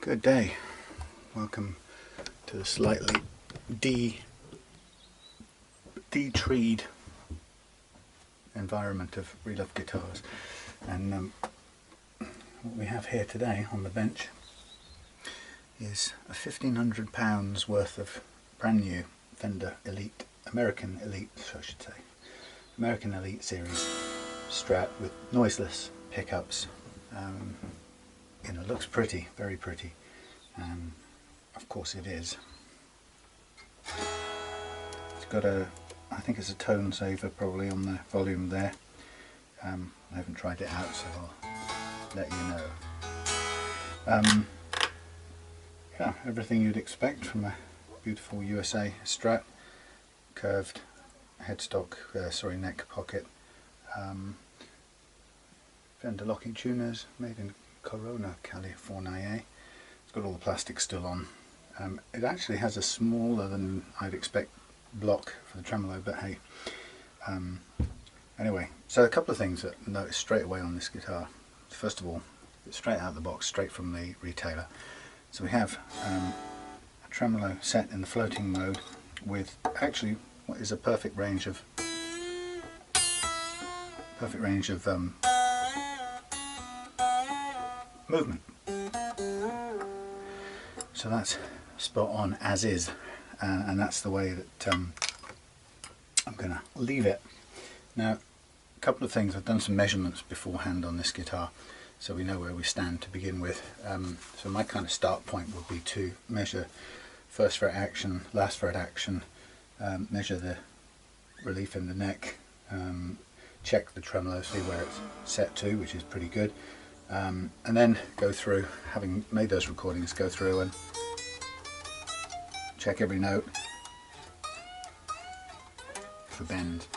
Good day. Welcome to the slightly de-treed environment of Relove guitars. And what we have here today on the bench is a £1,500 worth of brand new Fender American Elite series Strat with noiseless pickups. Looks pretty, very pretty. Of course it is. It's got I think it's a tone saver probably on the volume there. I haven't tried it out, so I'll let you know. Yeah, everything you'd expect from a beautiful USA Strat. Curved headstock, neck pocket. Fender locking tuners, made in Corona, California. It's got all the plastic still on. It actually has a smaller than I'd expect block for the tremolo, but hey. Anyway, so a couple of things that I noticed straight away on this guitar. First of all, it's straight out of the box, straight from the retailer. So we have a tremolo set in the floating mode with actually what is a perfect range of movement. So that's spot on as is, and that's the way that I'm going to leave it. Now, a couple of things. I've done some measurements beforehand on this guitar, so we know where we stand to begin with. So my kind of start point would be to measure first fret action, last fret action, measure the relief in the neck, check the tremolo, see where it's set to, which is pretty good. And then go through, having made those recordings, go through and check every note for bend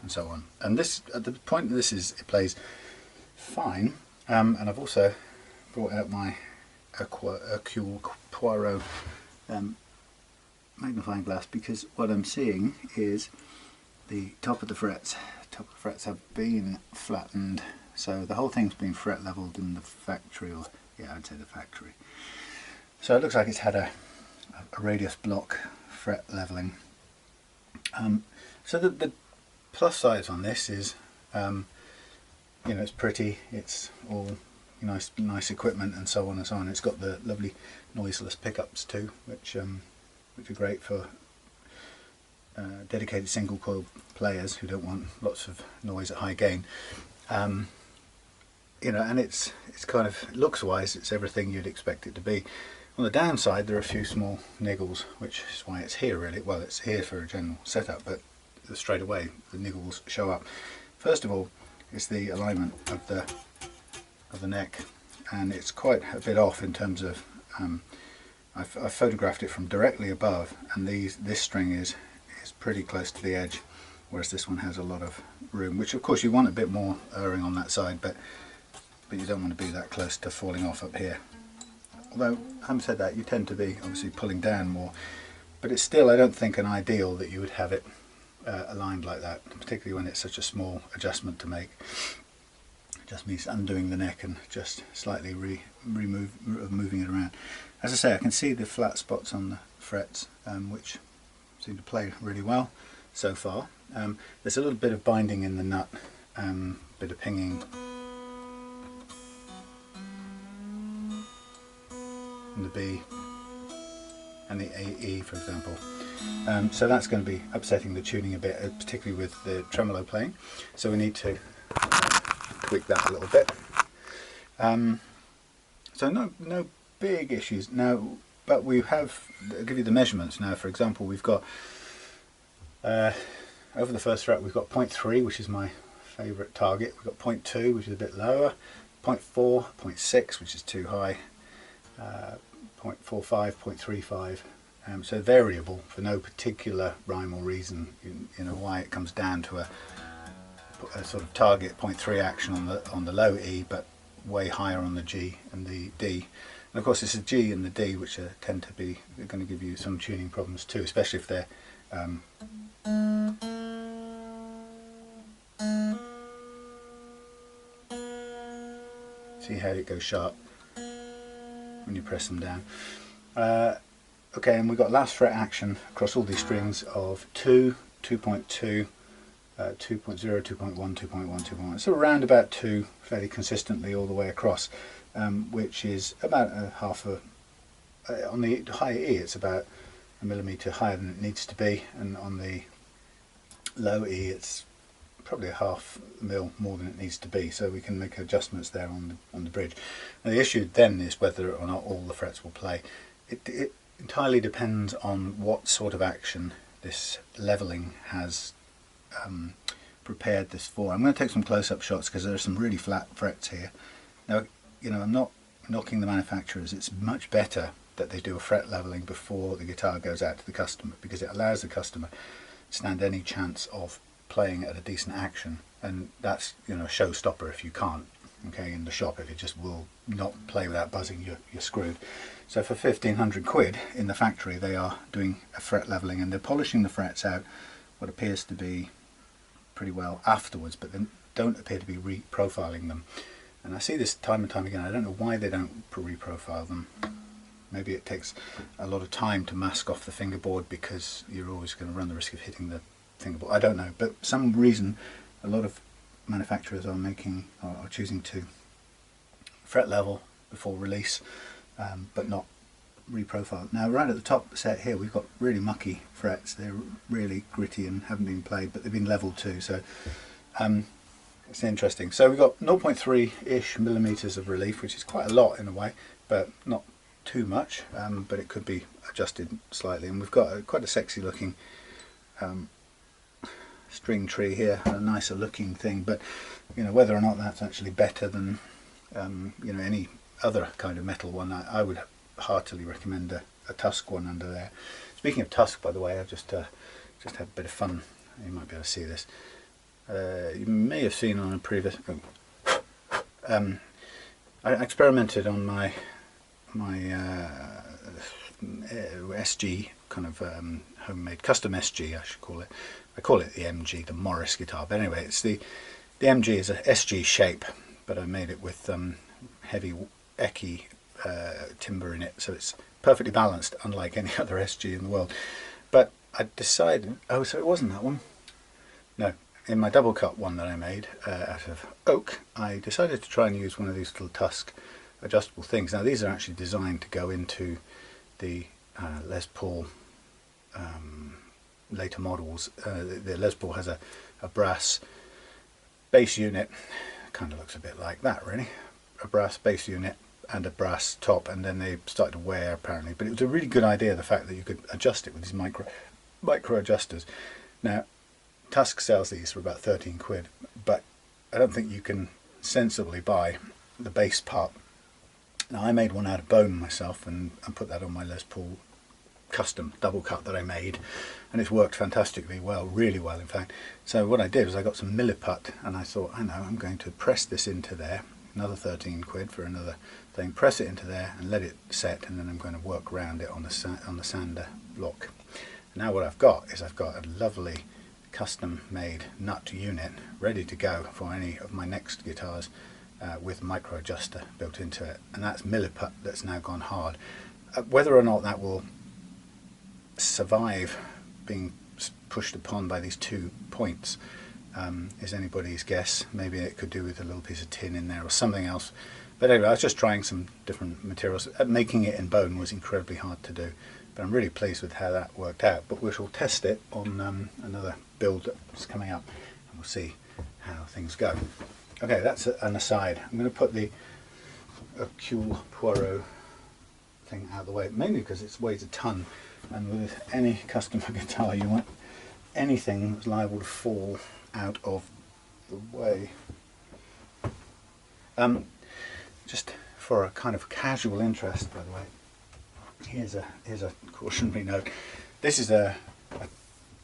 and so on. And this, at the point this is, it plays fine. And I've also brought out my Hercule Poirot magnifying glass, because what I'm seeing is the top of the frets. Have been flattened. So the whole thing's been fret leveled in the factory, or yeah, I'd say the factory. So it looks like it's had a radius block fret leveling. So the plus sides on this is, it's pretty. It's all nice equipment and so on and so on. It's got the lovely noiseless pickups too, which are great for dedicated single coil players who don't want lots of noise at high gain. And it's kind of, looks wise, it's everything you'd expect it to be. On the downside, there are a few small niggles, which is why it's here really. Well, it's here for a general setup, but straight away the niggles show up. First of all, is the alignment of the neck, and it's quite a bit off in terms of. I've photographed it from directly above, and this string is pretty close to the edge, whereas this one has a lot of room, which of course you want a bit more erring on that side, but you don't want to be that close to falling off up here. Although, having said that, you tend to be obviously pulling down more, but it's still, I don't think, an ideal that you would have it aligned like that, particularly when it's such a small adjustment to make. It just means undoing the neck and just slightly moving it around. As I say, I can see the flat spots on the frets, which seem to play really well so far. There's a little bit of binding in the nut, bit of pinging in the B and the AE, for example. So that's going to be upsetting the tuning a bit, particularly with the tremolo playing. So we need to tweak that a little bit. So no big issues now, but we have, I'll give you the measurements now. For example, we've got over the first fret we've got 0.3, which is my favourite target. We've got 0.2, which is a bit lower, 0.4, 0.6, which is too high, 0.45, 0.35. So variable for no particular rhyme or reason. Why it comes down to a sort of target 0.3 action on the low E, but way higher on the G and the D. And of course it's the G and the D which they're going to give you some tuning problems too, especially if they're see how it goes sharp. when you press them down. Okay, and we've got last fret action across all these strings of 2, 2.2, 2.0, 2.1, 2.1, 2.1. So around about 2 fairly consistently all the way across, which is about a half a, on the high E it's about a millimetre higher than it needs to be, and on the low E it's probably a half mil more than it needs to be, so we can make adjustments there on the bridge. Now the issue then is whether or not all the frets will play. It entirely depends on what sort of action this levelling has prepared this for. I'm going to take some close-up shots because there are some really flat frets here. Now, you know, I'm not knocking the manufacturers. It's much better that they do a fret levelling before the guitar goes out to the customer, because it allows the customer to stand any chance of playing at a decent action, and that's, you know, a showstopper if you can't. Okay, in the shop, if you just will not play without buzzing, you're screwed. So for 1,500 quid in the factory, they are doing a fret levelling, and they're polishing the frets out what appears to be pretty well afterwards, but they don't appear to be reprofiling them. And I see this time and time again. I don't know why they don't reprofile them. Maybe it takes a lot of time to mask off the fingerboard because you're always going to run the risk of hitting the fingerboard. I don't know, but for some reason a lot of manufacturers are choosing to fret level before release, but not reprofile. Now right at the top set here we've got really mucky frets. They're really gritty and haven't been played, but they've been leveled too, so it's interesting. So we've got 0.3-ish millimeters of relief, which is quite a lot in a way, but not too much, but it could be adjusted slightly. And we've got quite a sexy looking string tree here, a nicer looking thing, but you know, whether or not that's actually better than you know, any other kind of metal one, I would heartily recommend a Tusk one under there. Speaking of Tusk, by the way, I've just had a bit of fun. You might be able to see this. You may have seen on a previous I experimented on my SG, kind of homemade custom SG, I should call it. I call it the MG, the Morris guitar, but anyway, it's the MG is a SG shape, but I made it with heavy Eckie timber in it, so it's perfectly balanced, unlike any other SG in the world. But I decided, oh, so it wasn't that one. No, in my double cut one that I made out of oak, I decided to try and use one of these little Tusk adjustable things. Now these are actually designed to go into the Les Paul later models. The Les Paul has a brass bass unit, kind of looks a bit like that really, a brass bass unit and a brass top, and then they started to wear apparently, but it was a really good idea, the fact that you could adjust it with these micro adjusters. Now Tusk sells these for about 13 quid, but I don't think you can sensibly buy the bass part. Now I made one out of bone myself and put that on my Les Paul custom double cut that I made, and it's worked fantastically well, really well in fact. So what I did was I got some milliput, and I thought, I know, I'm going to press this into there, another 13 quid for another thing, press it into there and let it set, and then I'm going to work around it on the sander block. Now what I've got is I've got a lovely custom made nut unit ready to go for any of my next guitars, with micro adjuster built into it, and that's milliput that's now gone hard. Whether or not that will survive being pushed upon by these 2 points is anybody's guess. Maybe it could do with a little piece of tin in there or something else, but anyway, I was just trying some different materials. Making it in bone was incredibly hard to do, but I'm really pleased with how that worked out. But we shall test it on another build that's coming up, and we'll see how things go. Okay, that's an aside. I'm going to put the Hercule Poirot thing out of the way, mainly because it weighs a ton, and with any customer guitar you want anything that's liable to fall out of the way. Just for a kind of casual interest, by the way, here's a cautionary note. This is a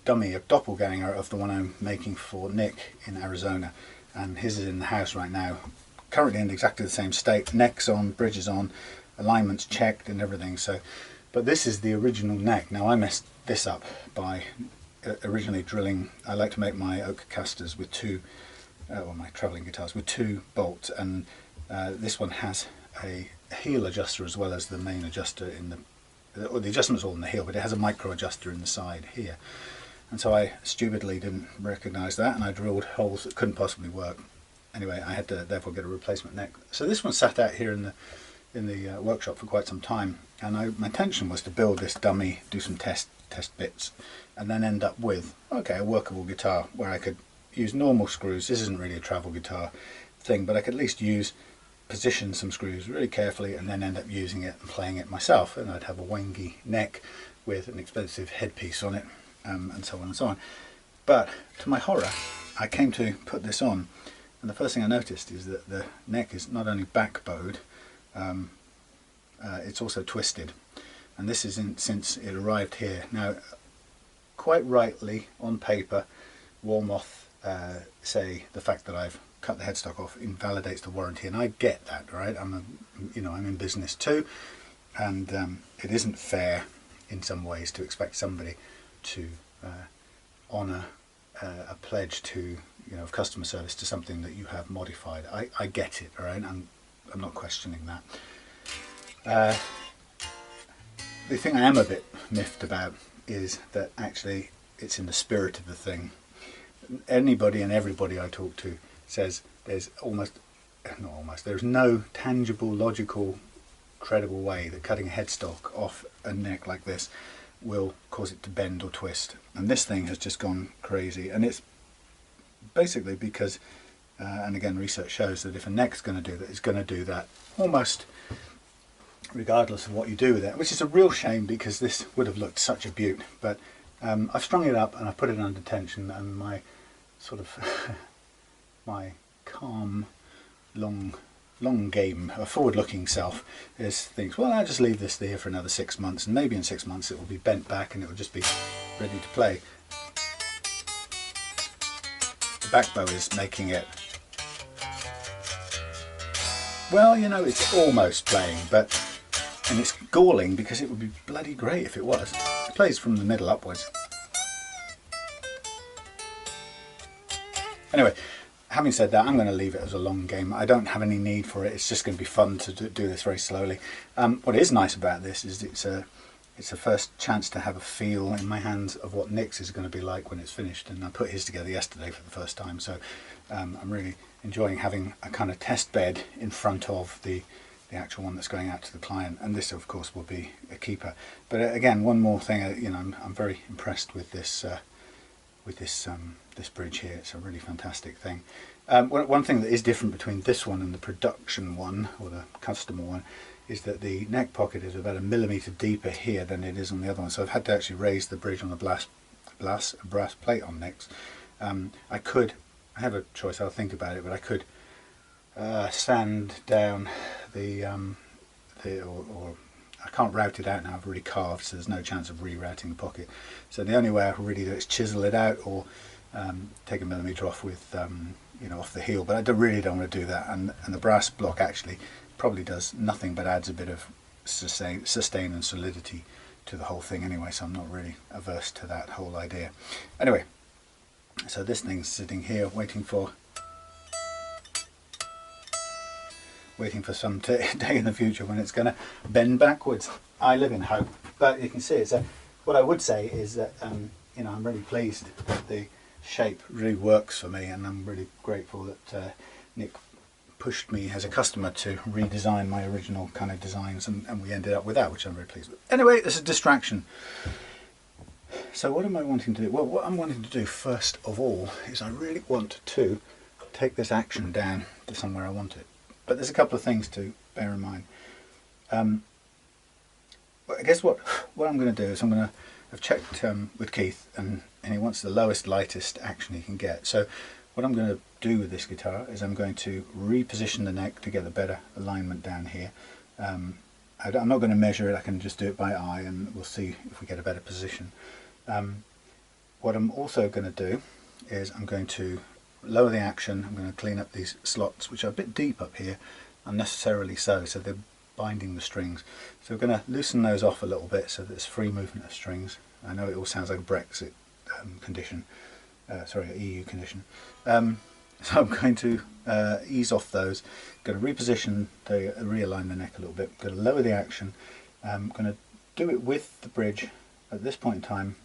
dummy, a doppelganger of the one I'm making for Nick in Arizona, and his is in the house right now, currently in exactly the same state. Neck's on, bridge is on, alignment's checked and everything. So, but this is the original neck. Now I messed this up by originally drilling. I like to make my oak casters with or my travelling guitars with 2 bolts, and this one has a heel adjuster as well as the main adjuster in the adjustment's all in the heel, but it has a micro adjuster in the side here. And so I stupidly didn't recognise that, and I drilled holes that couldn't possibly work. Anyway, I had to therefore get a replacement neck. So this one sat out here in the workshop for quite some time, and my intention was to build this dummy, do some test bits, and then end up with, okay, a workable guitar where I could use normal screws. This isn't really a travel guitar thing, but I could at least position some screws really carefully and then end up using it and playing it myself, and I'd have a wangy neck with an expensive headpiece on it, and so on and so on. But to my horror, I came to put this on, and the first thing I noticed is that the neck is not only back bowed, it's also twisted, and this is since it arrived here. Now, quite rightly on paper, Warmoth say the fact that I've cut the headstock off invalidates the warranty, and I get that, right? I'm in business too, and it isn't fair in some ways to expect somebody to honour a pledge to of customer service to something that you have modified. I get it, all right? I'm not questioning that. The thing I am a bit miffed about is that actually it's in the spirit of the thing. Anybody and everybody I talk to says there's there's no tangible, logical, credible way that cutting a headstock off a neck like this will cause it to bend or twist, and this thing has just gone crazy. And it's basically because and again, research shows that if a neck's going to do that, it's going to do that almost regardless of what you do with it, which is a real shame because this would have looked such a beaut. But I've strung it up and I've put it under tension, and my sort of my calm, long game, a forward-looking self thinks, well, I'll just leave this there for another 6 months, and maybe in 6 months it will be bent back and it will just be ready to play. The back bow is making it, well, it's almost playing, and it's galling because it would be bloody great if it was. It plays from the middle upwards. Anyway, having said that, I'm going to leave it as a long game. I don't have any need for it. It's just going to be fun to do this very slowly. What is nice about this is it's a first chance to have a feel in my hands of what Nick's is going to be like when it's finished. And I put his together yesterday for the first time, so I'm really enjoying having a kind of test bed in front of the actual one that's going out to the client. And this, of course, will be a keeper. But again, one more thing, I'm very impressed with this this bridge here. It's a really fantastic thing. One thing that is different between this one and the production one, or the customer one, is that the neck pocket is about 1 millimeter deeper here than it is on the other one. So I've had to actually raise the bridge on the brass plate on necks. I have a choice, I'll think about it, but I could sand down or I can't route it out now. I've already carved, so there's no chance of rerouting the pocket. So the only way I can really do it is chisel it out, or take 1 millimeter off with off the heel. But I really don't want to do that. And the brass block actually probably does nothing but adds a bit of sustain and solidity to the whole thing anyway. So I'm not really averse to that whole idea. Anyway, so this thing's sitting here waiting for some day in the future when it's going to bend backwards. I live in hope. But you can see it. So what I would say is that I'm really pleased that the shape really works for me, and I'm really grateful that Nick pushed me as a customer to redesign my original kind of designs, and we ended up with that, which I'm very pleased with. Anyway, it's a distraction. So what am I wanting to do? Well, what I'm wanting to do first of all is I really want to take this action down to somewhere I want it. But there's a couple of things to bear in mind. I guess what I'm going to do is I've checked with Keith, and he wants the lowest, lightest action he can get. So what I'm going to do with this guitar is I'm going to reposition the neck to get a better alignment down here. I'm not going to measure it, I can just do it by eye, and we'll see if we get a better position. What I'm also going to do is I'm going to lower the action. I'm going to clean up these slots, which are a bit deep up here, unnecessarily so they're binding the strings. So we're going to loosen those off a little bit so that there's free movement of strings. I know it all sounds like a Brexit condition, sorry, EU condition. So I'm going to ease off those, going to reposition, realign the neck a little bit, going to lower the action. I'm going to do it with the bridge at this point in time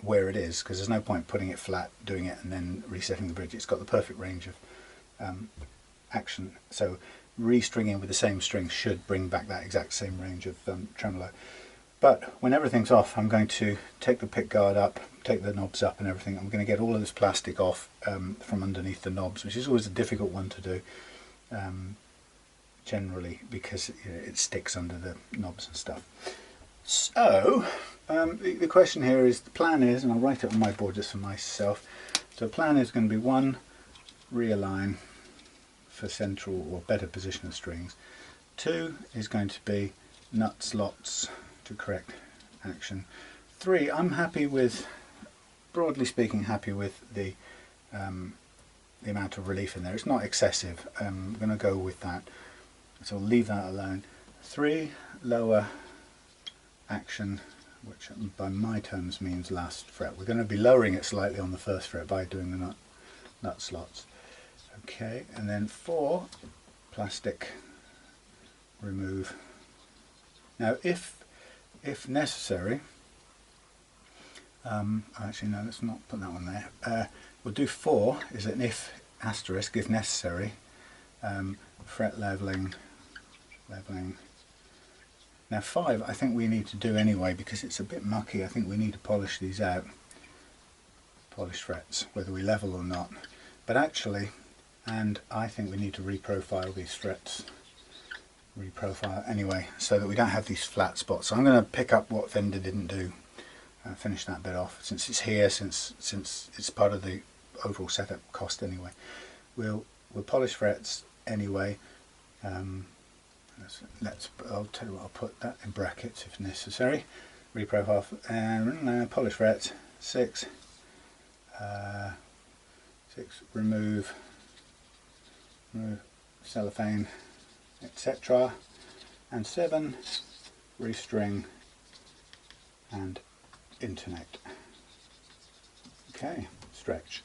where it is, because there's no point putting it flat, doing it and then resetting the bridge. It's got the perfect range of action, so restringing with the same string should bring back that exact same range of tremolo. But when everything's off, I'm going to take the pick guard up, take the knobs up and everything. I'm going to get all of this plastic off from underneath the knobs, which is always a difficult one to do generally, because it sticks under the knobs and stuff. So the question here is, the plan is, and I'll write it on my board just for myself, so the plan is going to be 1, realign for central or better position of strings. 2 is going to be nut slots to correct action. 3, I'm happy with, broadly speaking, happy with the amount of relief in there. It's not excessive. I'm going to go with that, so I'll leave that alone. 3, lower action, which by my terms means last fret. We're going to be lowering it slightly on the first fret by doing the nut slots. Okay, and then 4, plastic remove. Now if necessary, actually no, let's not put that one there. We'll do 4 is an if asterisk, if necessary, fret leveling. Now 5 I think we need to do anyway, because it's a bit mucky. I think we need to polish these out, polish frets, whether we level or not. But actually, and I think we need to reprofile these frets, reprofile anyway, so that we don't have these flat spots. So I'm going to pick up what Fender didn't do, finish that bit off, since it's here, since it's part of the overall setup cost anyway. We'll polish frets anyway. I'll tell you what, I'll put that in brackets if necessary. Reprofile and polish frets. 6, remove cellophane, etc. And 7, restring and intonate. Okay, stretch.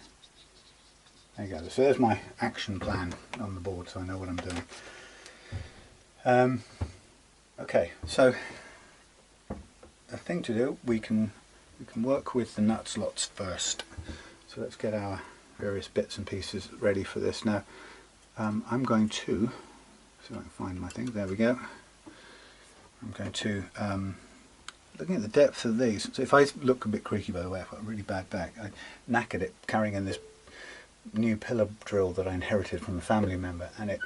There you go. So there's my action plan on the board, so I know what I'm doing. Okay, so the thing to do, we can work with the nut slots first. So let's get our various bits and pieces ready for this now. I'm going to, see if I can find my thing, there we go. I'm going to, looking at the depth of these, so if I look a bit creaky, by the way, I've got a really bad back. I knackered it carrying in this new pillar drill that I inherited from a family member, and it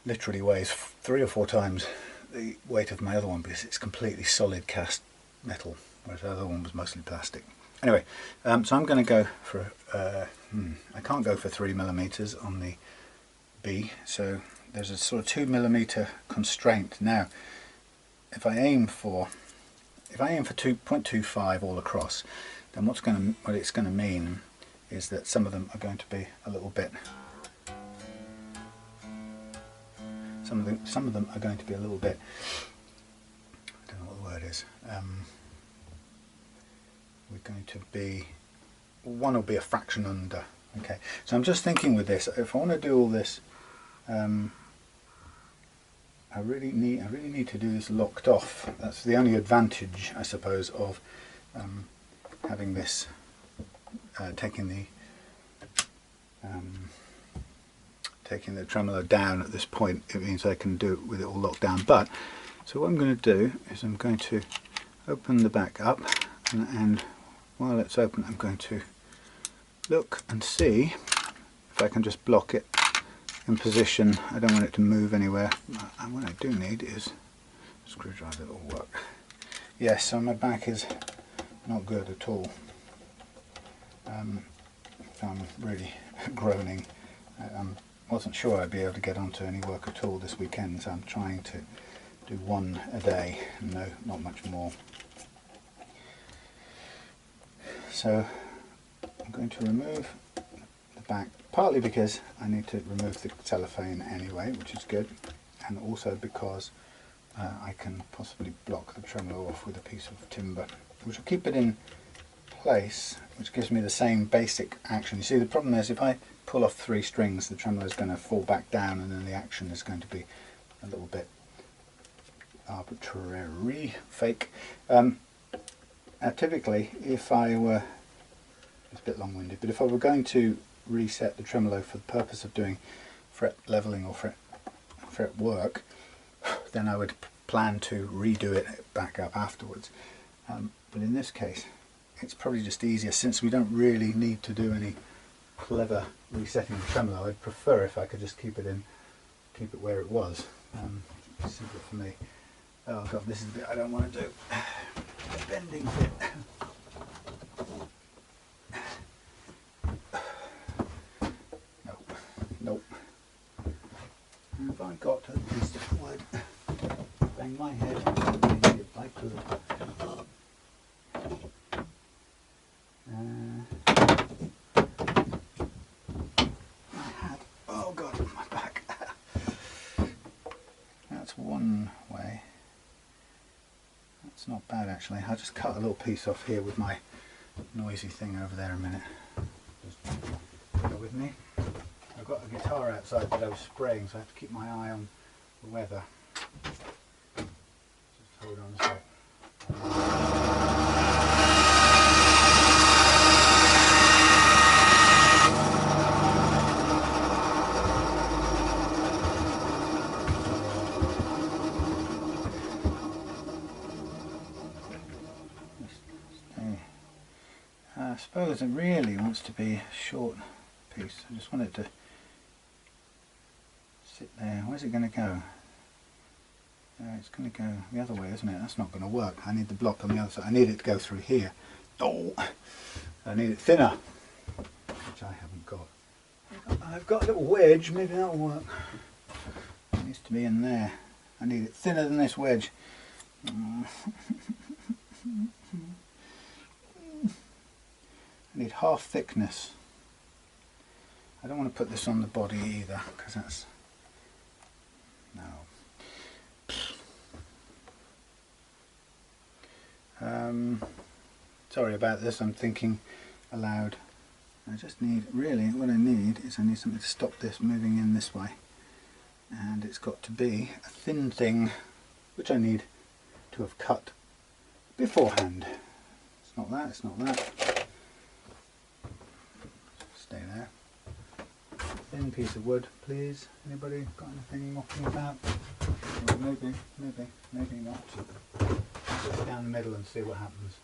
literally weighs 3 or 4 times the weight of my other one, because it's completely solid cast metal, whereas the other one was mostly plastic. Anyway, so I'm going to go for, I can't go for 3mm on the B, so there's a sort of 2mm constraint. Now, if I aim for 2.25 all across, then what it's going to mean is that some of them are going to be a little bit. Some of them are going to be a little bit. I don't know what the word is. We're going to be. One will be a fraction under. Okay, so I'm just thinking with this. If I want to do all this, I really need to do this locked off. That's the only advantage, I suppose, of having this taking the tremolo down at this point. It means I can do it with it all locked down. But so what I'm going to do is I'm going to open the back up, and while it's open, I'm going to look and see if I can just block it in position. I don't want it to move anywhere, and what I do need is a screwdriver that will work. Yes, so my back is not good at all. I'm really groaning. I wasn't sure I'd be able to get onto any work at all this weekend, so I'm trying to do 1 a day, no, not much more. So I'm going to remove the back, partly because I need to remove the cellophane anyway, which is good, and also because I can possibly block the tremolo off with a piece of timber, which will keep it in place, which gives me the same basic action. You see, the problem is if I pull off 3 strings, the tremolo is going to fall back down, and then the action is going to be a little bit arbitrary, fake. Typically, if I were, it's a bit long-winded, but if I were going to reset the tremolo for the purpose of doing fret leveling or fret work, then I would plan to redo it back up afterwards. But in this case, it's probably just easier, since we don't really need to do any clever resetting the tremolo. I'd prefer if I could just keep it where it was. It's simpler for me. Oh god, this is the bit I don't want to do. The bending bit. Nope. Nope. Have I got a piece of wood? Bang my head. If I could. I had. Oh god, my back. That's one way. That's not bad actually. I'll just cut a little piece off here with my noisy thing over there a minute. Just go with me. I've got a guitar outside that I was spraying, so I have to keep my eye on the weather. Just hold on a sec. I suppose it really wants to be a short piece. I just want it to sit there. Where's it going to go? It's going to go the other way, isn't it? That's not going to work. I need the block on the other side. I need it to go through here. Oh, I need it thinner, which I haven't got. I've got a little wedge. Maybe that'll work. It needs to be in there. I need it thinner than this wedge. I need half thickness. I don't want to put this on the body either, because that's no. Sorry about this, I'm thinking aloud. I just need, really what I need is I need something to stop this moving in this way, and it's got to be a thin thing which I need to have cut beforehand. It's not that, it's not that. Stay there. Thin piece of wood, please. Anybody got anything knocking about? Well, maybe not. Put it down the middle and see what happens.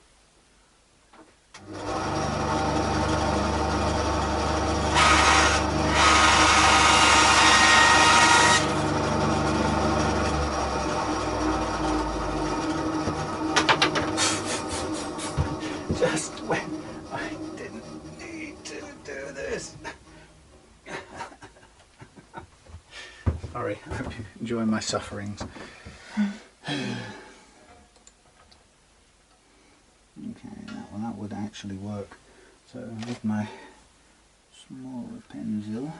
Just when I didn't need to do this. Sorry, I hope you enjoy my sufferings. Okay, that would actually work. So with my smaller pencil,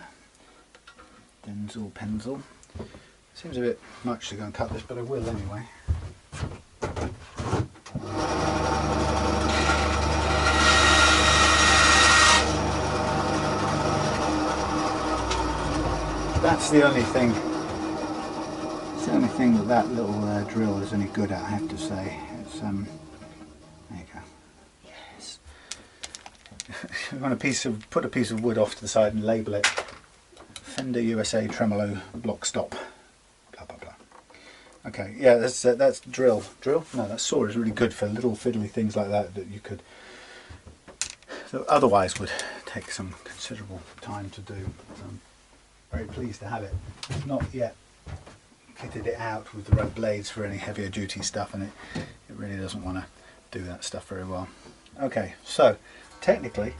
seems a bit much to go and cut this, but I will anyway. That's the only thing. It's the only thing that little drill is any good at, I have to say. It's there you go. Yes. You want put a piece of wood off to the side and label it Fender USA Tremolo Block Stop. Blah blah blah. Okay, yeah, that's drill. Drill? No, that saw is really good for little fiddly things like that you could. So otherwise would take some considerable time to do. Very pleased to have it. I've not yet kitted it out with the right blades for any heavier duty stuff, and it really doesn't want to do that stuff very well. Okay, so technically,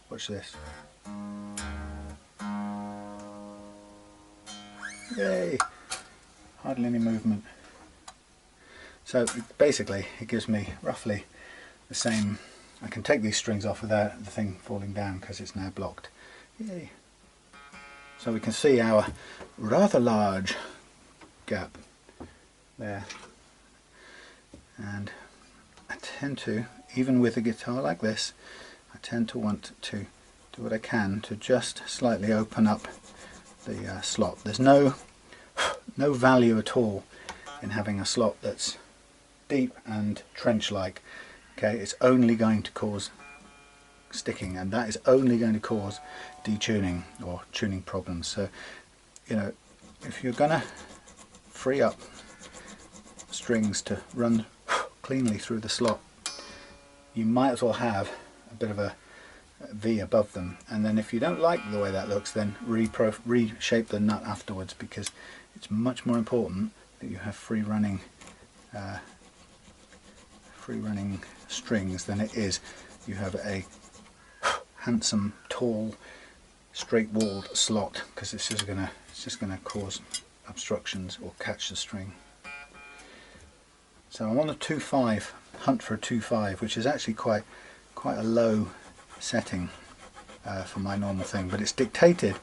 watch this. Yay! Hardly any movement. So basically it gives me roughly the same. I can take these strings off without the thing falling down because it's now blocked. Yay! So we can see our rather large gap there, and I tend to, even with a guitar like this, I tend to want to do what I can to just slightly open up the slot. There's no value at all in having a slot that's deep and trench-like. Okay, it's only going to cause sticking, and that is only going to cause detuning or tuning problems. So, you know, if you're gonna free up strings to run cleanly through the slot, you might as well have a bit of a V above them, and then if you don't like the way that looks, then reshape the nut afterwards, because it's much more important that you have free running strings than it is you have a handsome, tall, straight-walled slot, because it's just gonna cause obstructions or catch the string. So I'm on a 2.5, hunt for a 2.5, which is actually quite a low setting for my normal thing, but it's dictated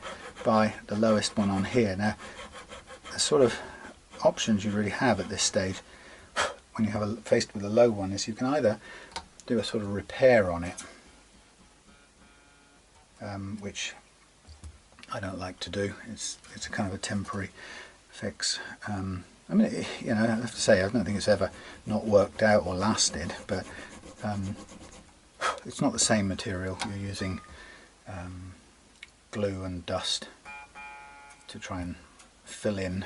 by the lowest one on here. Now, the sort of options you really have at this stage when you have faced with a low one is you can either do a sort of repair on it, which I don't like to do. It's a kind of a temporary fix. I mean, you know, I have to say, I don't think it's ever not worked out or lasted, but it's not the same material. You're using glue and dust to try and fill in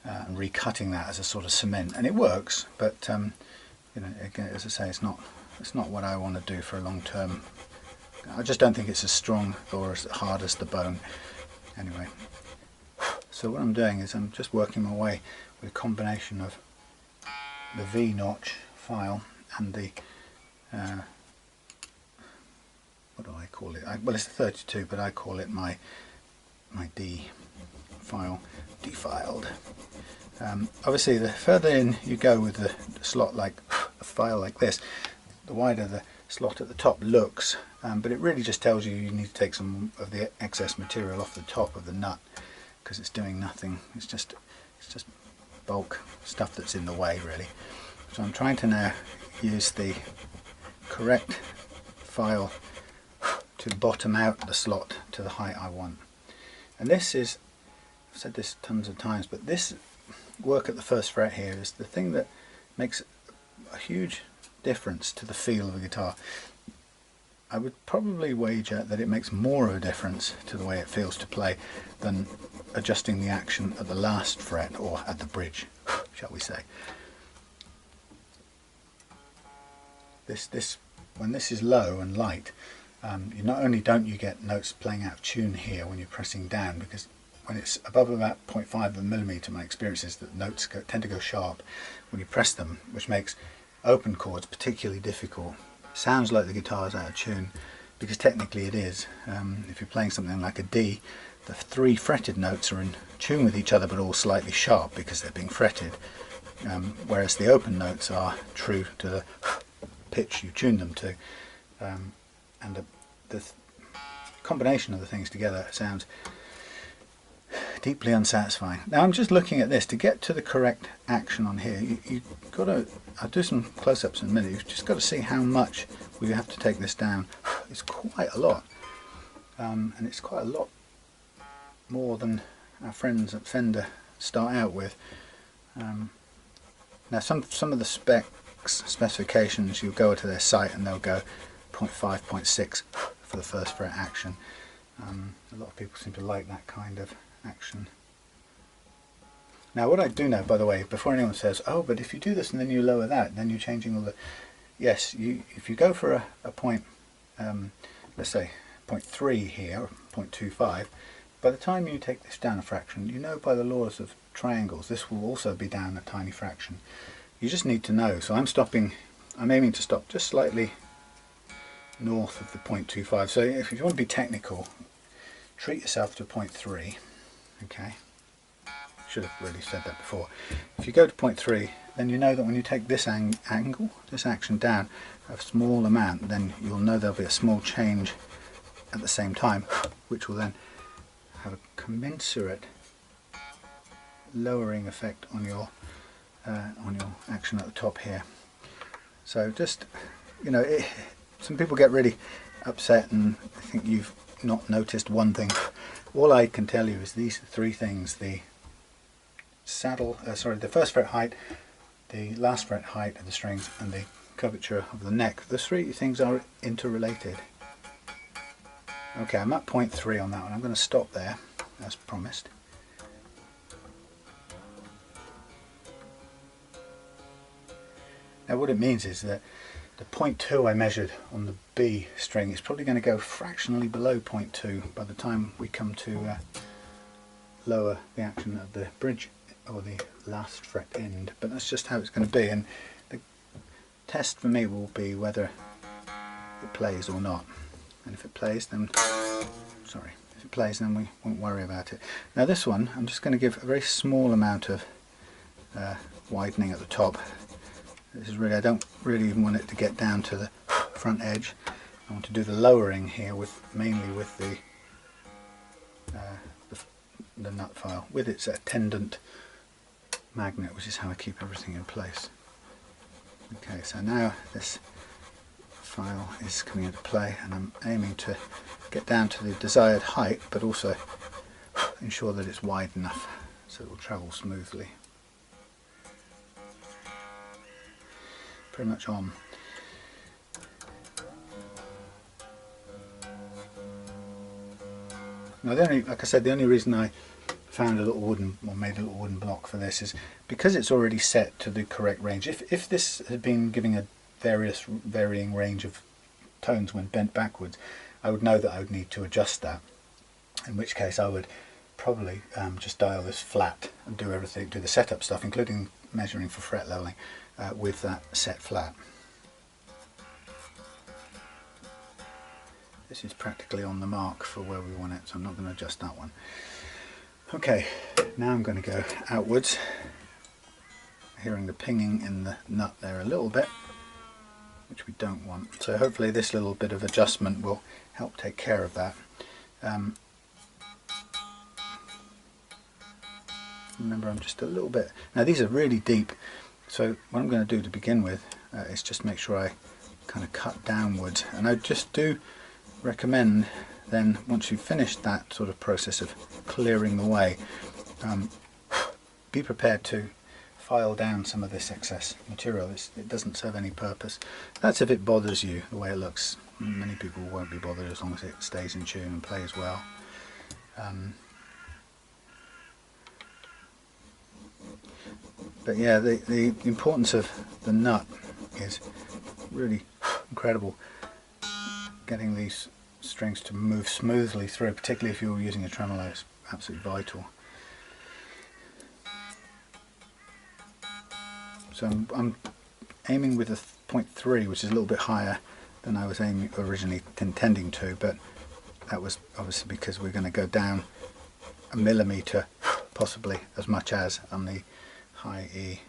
and recutting that as a sort of cement, and it works, but you know, again, as I say, it's not what I want to do for a long term. I just don't think it's as strong or as hard as the bone. Anyway, so what I'm doing is I'm just working my way with a combination of the V-notch file and the what do I call it? Well, it's a 32, but I call it my D file, defiled. Obviously, the further in you go with the slot, like a file like this, the wider the slot at the top looks, but it really just tells you need to take some of the excess material off the top of the nut, because it's doing nothing. It's just bulk stuff that's in the way, really. So I'm trying to now use the correct file to bottom out the slot to the height I want. And this is, I've said this tons of times, but this work at the first fret here is the thing that makes a huge difference to the feel of a guitar. I would probably wager that it makes more of a difference to the way it feels to play than adjusting the action at the last fret or at the bridge, shall we say. When this is low and light, you not only don't you get notes playing out of tune here when you're pressing down, because when it's above about 0.5 of a millimeter, my experience is that notes tend to go sharp when you press them, which makes open chords particularly difficult. Sounds like the guitar's out of tune, because technically it is. If you're playing something like a D, the 3 fretted notes are in tune with each other, but all slightly sharp because they're being fretted, whereas the open notes are true to the pitch you tune them to, and the combination of the things together sounds deeply unsatisfying. Now I'm just looking at this to get to the correct action on here. You've got to, I'll do some close-ups in a minute. You've just got to see how much we have to take this down. It's quite a lot, and it's quite a lot more than our friends at Fender start out with. Now some of the specifications, you'll go to their site and they'll go 0.5, 0.6 for the first fret action. A lot of people seem to like that kind of action. Now what I do know, by the way, before anyone says, oh, but if you do this and then you lower that, then you're changing all the... Yes, if you go for a point, let's say 0.3 here, or 0.25, by the time you take this down a fraction, you know by the laws of triangles this will also be down a tiny fraction. You just need to know. So I'm aiming to stop just slightly north of the 0.25. So if you want to be technical, treat yourself to 0.3. Okay, should have really said that before. If you go to 0.3, then you know that when you take this angle, this action down a small amount, then you'll know there'll be a small change at the same time, which will then have a commensurate lowering effect on your action at the top here. So just, you know, some people get really upset and think you've not noticed one thing, all I can tell you is these three things: the saddle, the first fret height, the last fret height of the strings, and the curvature of the neck. The three things are interrelated. Okay, I'm at 0.3 on that one. I'm going to stop there, as promised. Now what it means is that the 0.2 I measured on the B string is probably going to go fractionally below 0.2 by the time we come to lower the action of the bridge or the last fret end, but that's just how it's going to be, and the test for me will be whether it plays or not. And if it plays, then we won't worry about it. Now this one, I'm just going to give a very small amount of widening at the top. This is really, I don't really even want it to get down to the front edge. I want to do the lowering here mainly with the nut file with its attendant magnet, which is how I keep everything in place. Okay, so now this file is coming into play, and I'm aiming to get down to the desired height, but also ensure that it's wide enough so it will travel smoothly. Pretty much on. Now like I said, the only reason I found a little wooden, or made a little wooden block for this, is because it's already set to the correct range. If this had been giving a varying range of tones when bent backwards, I would know that I would need to adjust that, in which case I would probably just dial this flat and do everything, do the setup stuff, including measuring for fret leveling, with that set flat. This is practically on the mark for where we want it, so I'm not going to adjust that one. Okay, now I'm going to go outwards, hearing the pinging in the nut there a little bit, which we don't want. So hopefully this little bit of adjustment will help take care of that. Remember, I'm just a little bit, now these are really deep, so what I'm going to do to begin with is just make sure I kind of cut downwards, and I just do recommend then, once you've finished that sort of process of clearing the way, be prepared to file down some of this excess material. It doesn't serve any purpose. That's if it bothers you the way it looks. Many people won't be bothered as long as it stays in tune and plays well. But yeah, the importance of the nut is really incredible. Getting these strings to move smoothly through, particularly if you're using a tremolo, is absolutely vital. So I'm aiming with a 0.3, which is a little bit higher than I was originally intending to, but that was obviously because we're going to go down a millimetre, possibly as much as, on the high E.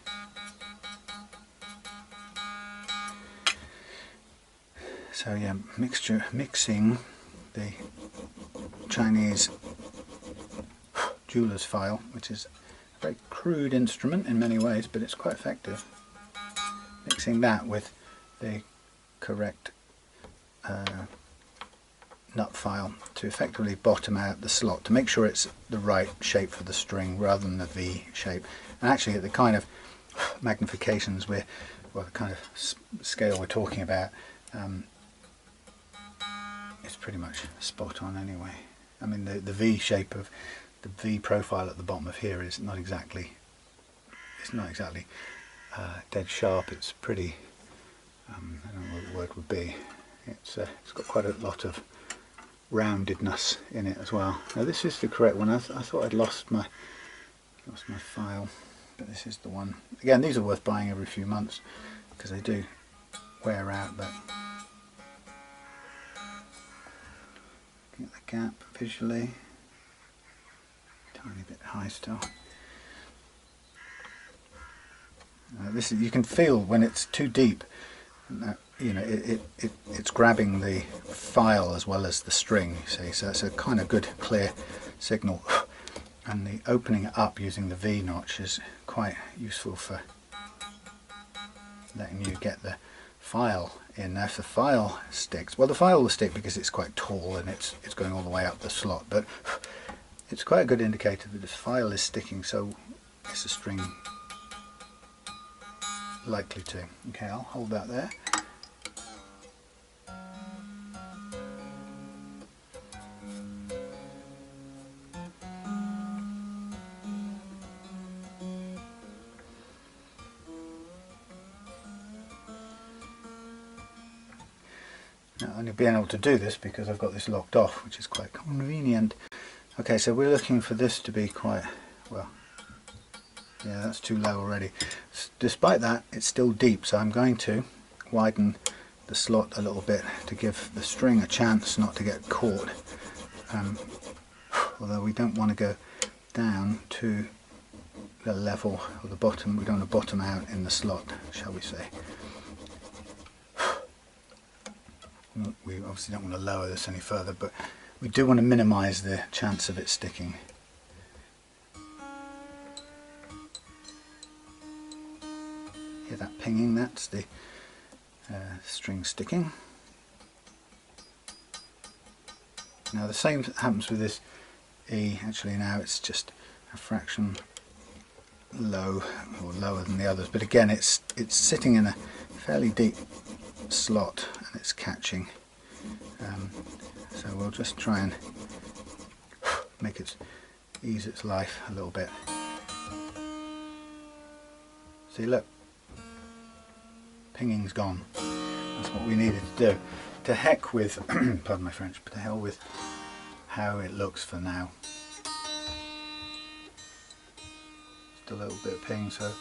So yeah, mixing the Chinese jeweler's file, which is a very crude instrument in many ways, but it's quite effective. Mixing that with the correct nut file to effectively bottom out the slot, to make sure it's the right shape for the string rather than the V shape. And actually at the kind of magnifications the kind of scale we're talking about, it's pretty much spot on anyway. I mean, the V shape of the V profile at the bottom of here is not exactly, dead sharp. It's pretty, I don't know what the word would be. It's got quite a lot of roundedness in it as well. Now this is the correct one. I thought I'd lost my file, but this is the one. Again, these are worth buying every few months because they do wear out, but get the gap visually, tiny bit high still. This is, you can feel when it's too deep, you know, it's grabbing the file as well as the string, you see, so it's a kind of good clear signal, and the opening it up using the V notch is quite useful for letting you get the file in. Now if the file sticks, well, the file will stick because it's quite tall and it's going all the way up the slot, but it's quite a good indicator that this file is sticking, so is the string likely to. Okay, I'll hold that there. Now, I'm only being able to do this because I've got this locked off, which is quite convenient. Okay, so we're looking for this to be quite, well, yeah, that's too low already. Despite that, it's still deep, so I'm going to widen the slot a little bit to give the string a chance not to get caught. Although we don't want to go down to the level of the bottom, we don't want to bottom out in the slot, shall we say. We obviously don't want to lower this any further, but we do want to minimize the chance of it sticking. Hear that pinging? That's the string sticking. Now the same happens with this E. Actually now it's just a fraction low, or lower than the others, but again it's sitting in a fairly deep slot and it's catching. So we'll just try and make it ease its life a little bit. See, look, pinging's gone. That's what we needed to do. To heck with, pardon my French, but to hell with how it looks for now. Just a little bit of ping, so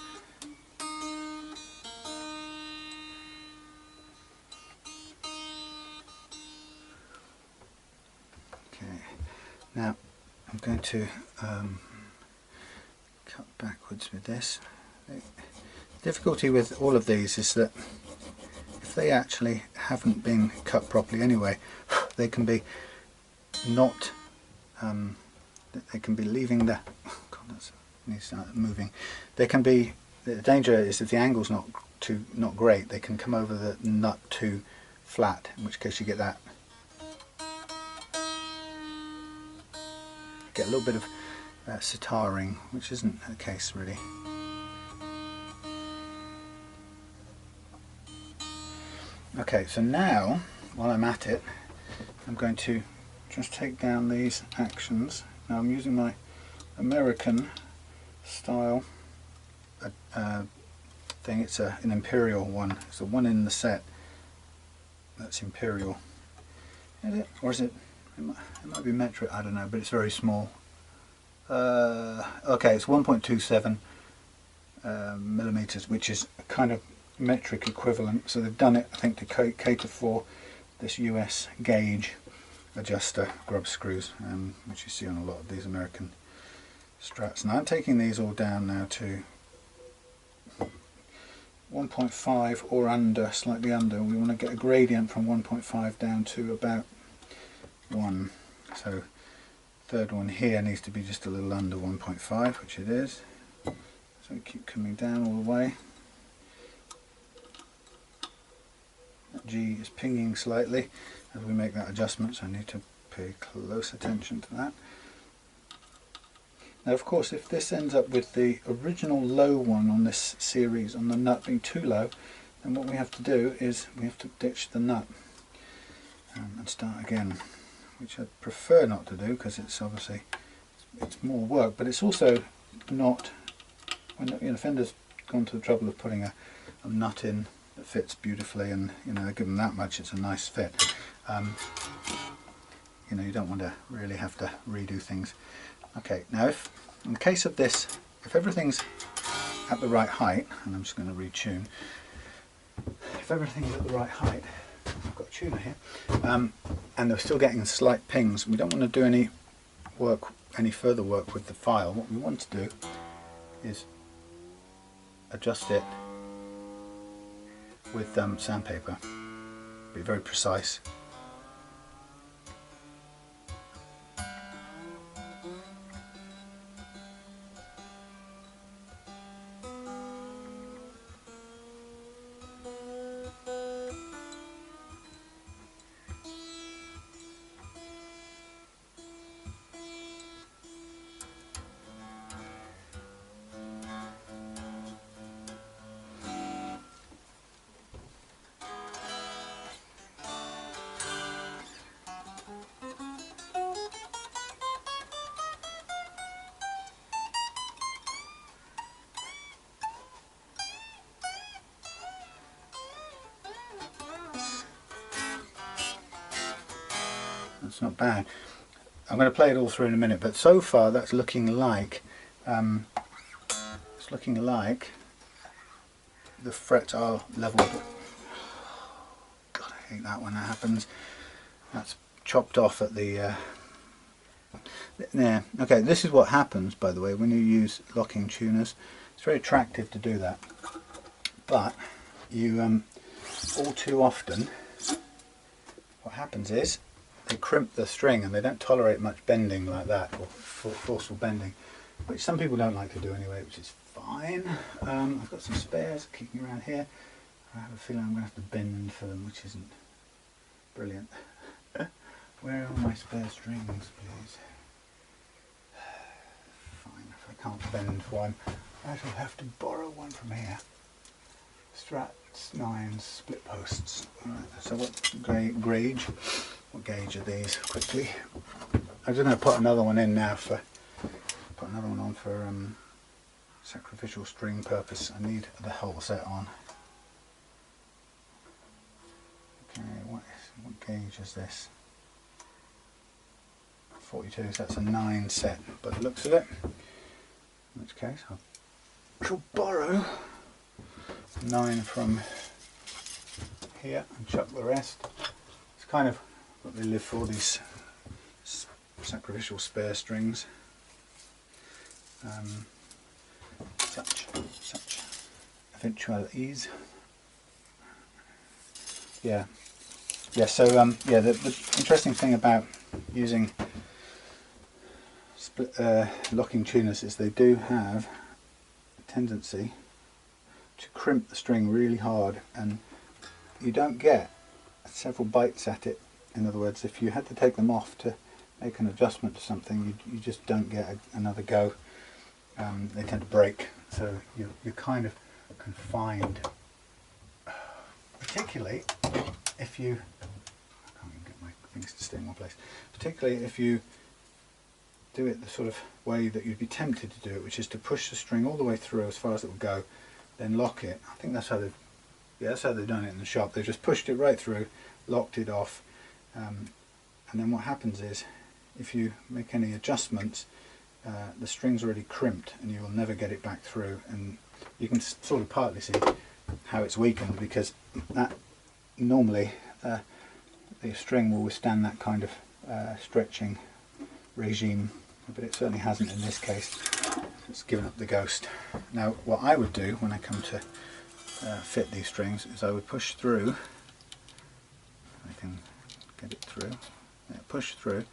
okay. Now I'm going to cut backwards with this. The difficulty with all of these is that if they actually haven't been cut properly anyway, they can be not, they can be leaving the, God, that needs to start moving. They can be, the danger is if the angle's not great, they can come over the nut too flat, in which case you get that, get a little bit of sitaring, which isn't the case really. Okay, so now, while I'm at it, I'm going to just take down these actions. Now I'm using my American style thing. It's an Imperial one. It's the one in the set that's Imperial. Is it? Or is it? It might be metric, I don't know, but it's very small. Okay, it's 1.27 millimeters, which is a kind of metric equivalent. So they've done it, I think, to cater for this US gauge adjuster grub screws, which you see on a lot of these American Strats. Now I'm taking these all down now to 1.5 or under, slightly under. We want to get a gradient from 1.5 down to about 1. So third one here needs to be just a little under 1.5, which it is. So we keep coming down all the way. That G is pinging slightly as we make that adjustment, so I need to pay close attention to that. Now of course, if this ends up with the original low one on this series, on the nut being too low, then what we have to do is we have to ditch the nut and start again, which I'd prefer not to do because it's obviously it's more work, but it's also not, when you know, Fender's gone to the trouble of putting a nut in that fits beautifully, and you know, given that much, it's a nice fit. You know, you don't want to really have to redo things. Okay, now if in the case of this, if everything's at the right height, and I'm just going to retune, if everything's at the right height, I've got a tuner here, and they're still getting slight pings, we don't want to do any further work with the file. What we want to do is adjust it with sandpaper, be very precise. That's not bad. I'm going to play it all through in a minute, but so far that's looking like it's looking like the frets are level. God, I hate that when that happens. That's chopped off at the there. Okay, this is what happens, by the way, when you use locking tuners. It's very attractive to do that, but you all too often what happens is they crimp the string and they don't tolerate much bending like that, or forceful bending, which some people don't like to do anyway, which is fine. I've got some spares kicking around here. I have a feeling I'm going to have to bend for them, which isn't brilliant. Where are my spare strings, please? Fine, if I can't bend one, I shall have to borrow one from here. Strats 9 split posts. Right, so what gauge? What gauge are these? Quickly. I'm just going to put another one in now for on for sacrificial string purpose. I need the whole set on. Okay, what gauge is this? 42, so that's a 9 set, by the looks of it. In which case I shall borrow 9 from here and chuck the rest. It's kind of what they live for, these sacrificial spare strings. Such eventualities. Yeah. So yeah, the interesting thing about using locking tuners is they do have a tendency to crimp the string really hard, and you don't get several bites at it. In other words, if you had to take them off to make an adjustment to something, you just don't get another go. They tend to break, so you're kind of confined, particularly if you, I can't even get my things to stay in one place, particularly if you do it the sort of way that you'd be tempted to do it, which is to push the string all the way through as far as it will go, then lock it. I think that's how they've done it in the shop. They've just pushed it right through, locked it off, and then what happens is, if you make any adjustments, the string's already crimped and you will never get it back through, and you can sort of partly see how it's weakened, because that normally the string will withstand that kind of stretching regime, but it certainly hasn't in this case. It's given up the ghost. Now what I would do when I come to fit these strings is I would push through. I can get it through. Yeah, push through,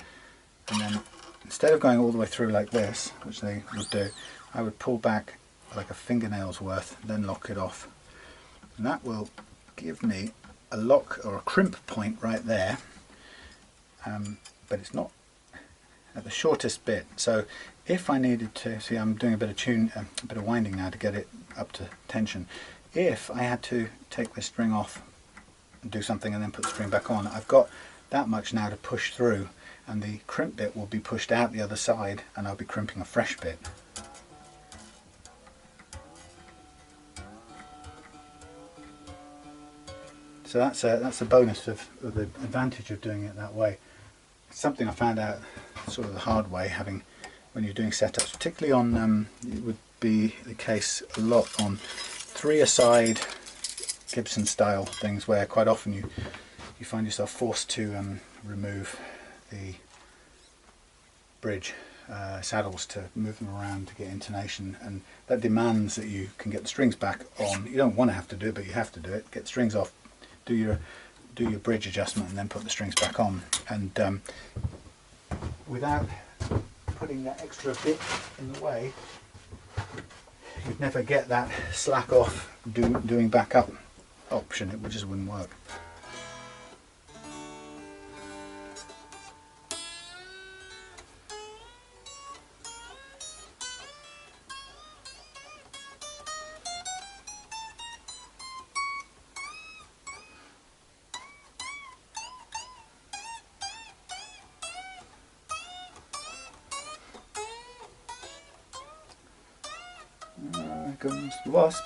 and then instead of going all the way through like this, which they would do, I would pull back like a fingernail's worth, then lock it off, and that will give me a lock or a crimp point right there, but it's not at the shortest bit. So if I needed to, see, I'm doing a bit of winding now to get it up to tension. If I had to take this string off and do something and then put the string back on, I've got that much now to push through, and the crimp bit will be pushed out the other side, and I'll be crimping a fresh bit. So that's the bonus of the advantage of doing it that way. It's something I found out sort of the hard way, when you're doing setups, particularly on it would be the case a lot on 3-a-side Gibson style things, where quite often you find yourself forced to remove the bridge saddles to move them around to get intonation, and that demands that you can get the strings back on. You don't want to have to do it, but you have to do it. Get the strings off, do your bridge adjustment, and then put the strings back on. And without putting that extra bit in the way, you'd never get that slack off doing back up option. It just wouldn't work. There comes the wasp.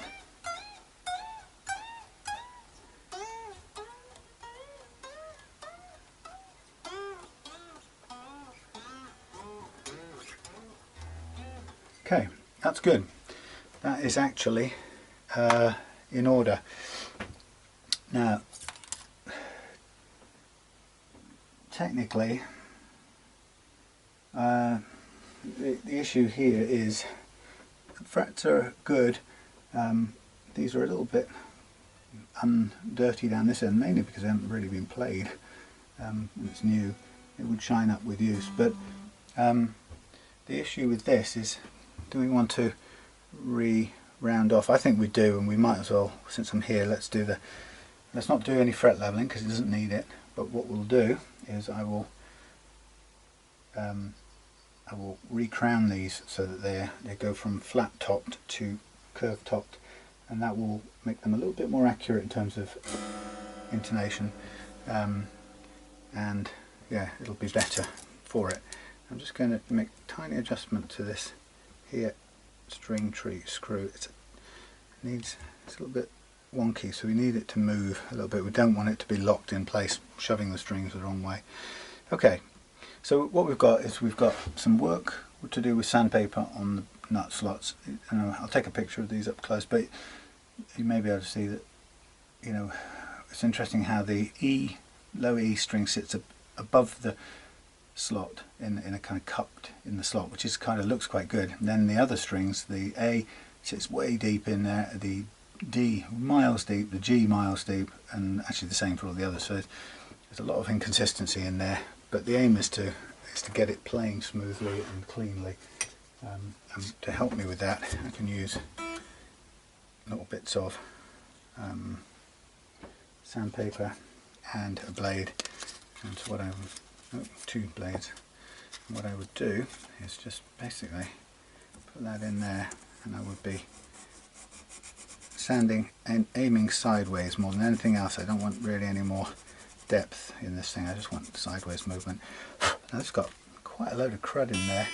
Okay, that's good. That is actually in order. Now, technically, the issue here is the frets are good. These are a little bit dirty down this end, mainly because they haven't really been played. And it's new. It would shine up with use, but the issue with this is, do we want to round off? I think we do, and we might as well, since I'm here, let's not do any fret leveling because it doesn't need it. But what we'll do is I will recrown these so that they go from flat topped to curved topped, and that will make them a little bit more accurate in terms of intonation, and yeah, it'll be better for it. I'm just going to make a tiny adjustment to this here string tree screw. It's a little bit wonky, so we need it to move a little bit. We don't want it to be locked in place, shoving the strings the wrong way. Okay, so what we've got is we've got some work to do with sandpaper on the nut slots. I'll take a picture of these up close, but you may be able to see that, you know, it's interesting how the low E string sits above the slot in a kind of cupped in the slot, which is kind of looks quite good. And then the other strings, the A sits way deep in there, the D miles deep, the G miles deep, and actually the same for all the others. So there's a lot of inconsistency in there, but the aim is to get it playing smoothly and cleanly. And to help me with that, I can use little bits of sandpaper and a blade. And so two blades. And what I would do is just basically put that in there, and I would be sanding and aiming sideways more than anything else. I don't want really any more depth in this thing, I just want sideways movement. Now it's got quite a load of crud in there.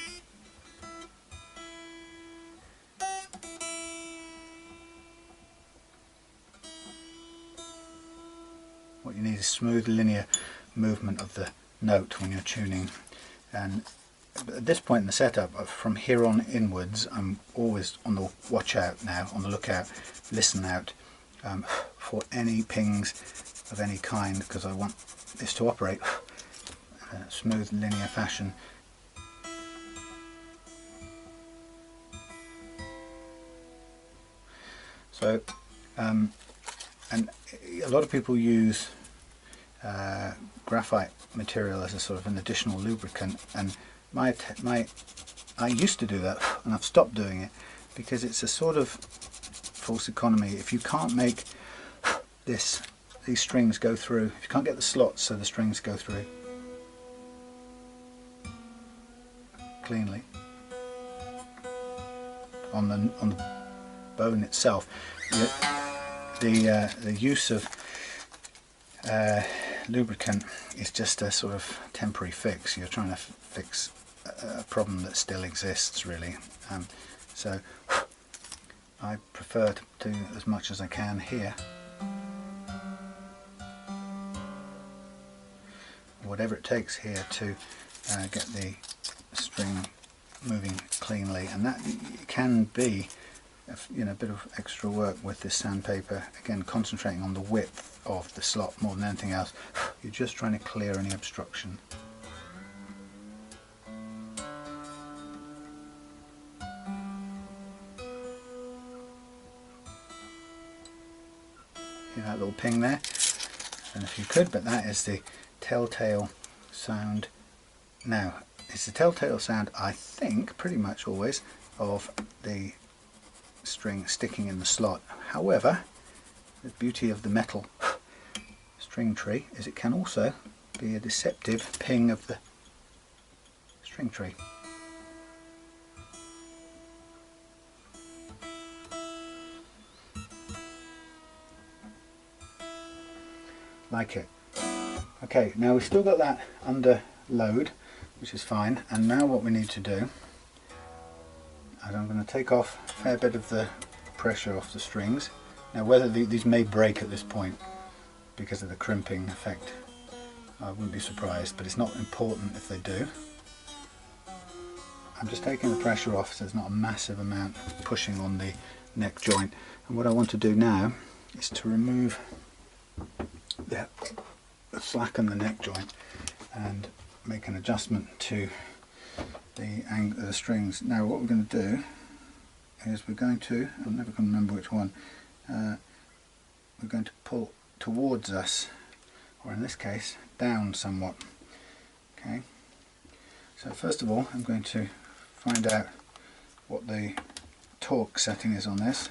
What you need is smooth linear movement of the note when you're tuning, and at this point in the setup, from here on inwards, I'm always on the watch out now, on the lookout, listen out for any pings of any kind, because I want this to operate in a smooth linear fashion. So and a lot of people use graphite material as a sort of an additional lubricant, and I used to do that, and I've stopped doing it because it's a sort of false economy. If you can't make these strings go through, if you can't get the slots so the strings go through cleanly on the bone itself, the use of lubricant is just a sort of temporary fix. You're trying to fix a problem that still exists, really. So I prefer to do as much as I can here, whatever it takes here, to get the string moving cleanly, and that can be a bit of extra work with this sandpaper. Again, concentrating on the width of the slot more than anything else. You're just trying to clear any obstruction. See that little ping there? And if you could, but that is the telltale sound. Now, it's the telltale sound, I think, pretty much always, of the string sticking in the slot. However, the beauty of the metal string tree is it can also be a deceptive ping of the string tree. Like it. Okay, now we've still got that under load, which is fine, and now what we need to do, and I'm going to take off a fair bit of the pressure off the strings. Now whether these may break at this point because of the crimping effect, I wouldn't be surprised, but it's not important if they do. I'm just taking the pressure off so there's not a massive amount pushing on the neck joint. And what I want to do now is to remove the slacken the neck joint and make an adjustment to the angle of the strings. Now what we're going to do is we're going to, I'm never going to remember which one, we're going to pull towards us, or in this case down somewhat. Okay, so first of all I'm going to find out what the torque setting is on this.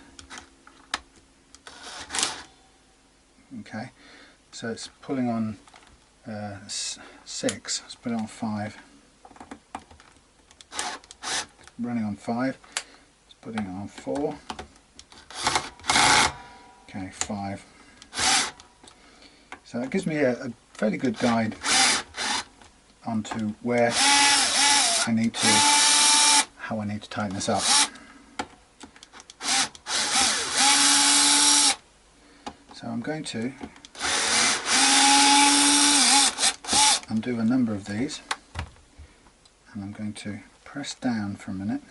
Okay, so it's pulling on 6, let's put it on 5, running on 5, let's putting it on 4, okay, 5. So that gives me a fairly good guide onto where I need to, how I need to tighten this up. So I'm going to undo a number of these, and I'm going to press down for a minute.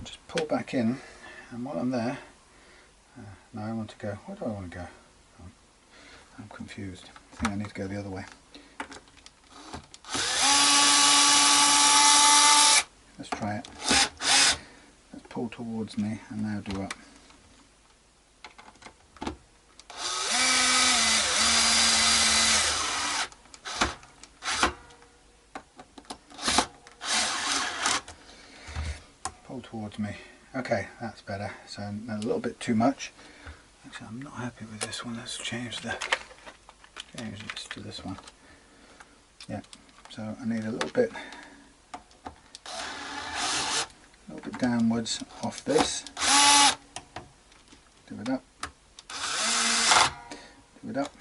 Just pull back in, and while I'm there, now I want to go, where do I want to go? I'm confused. I think I need to go the other way. Let's try it. Let's pull towards me and now do up. Pull towards me. Okay, that's better. So a little bit too much. Actually, I'm not happy with this one. Let's change this to this one. Yeah. So I need a little bit downwards off this. Do it up. Do it up.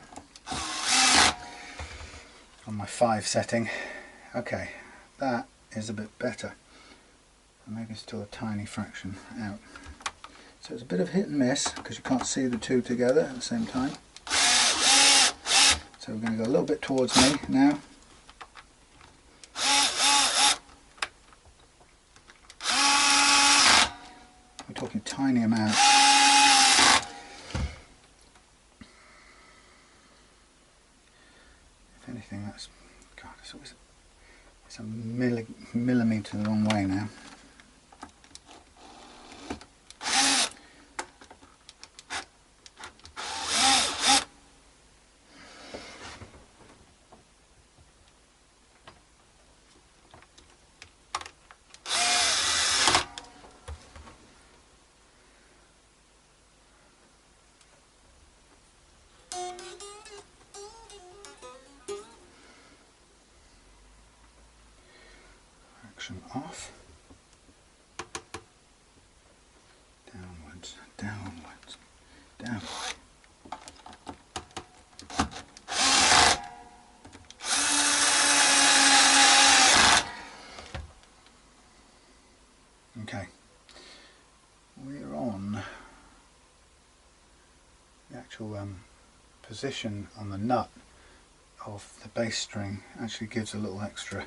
On my 5 setting. Okay, that is a bit better. Maybe still a tiny fraction out. So it's a bit of hit and miss because you can't see the two together at the same time. So we're going to go a little bit towards me now. We're talking tiny amounts. If anything, that's, God, it's a millimetre the wrong way now. Off, downwards, downwards, downwards. Okay, we're on the actual position on the nut of the bass string. Actually gives a little extra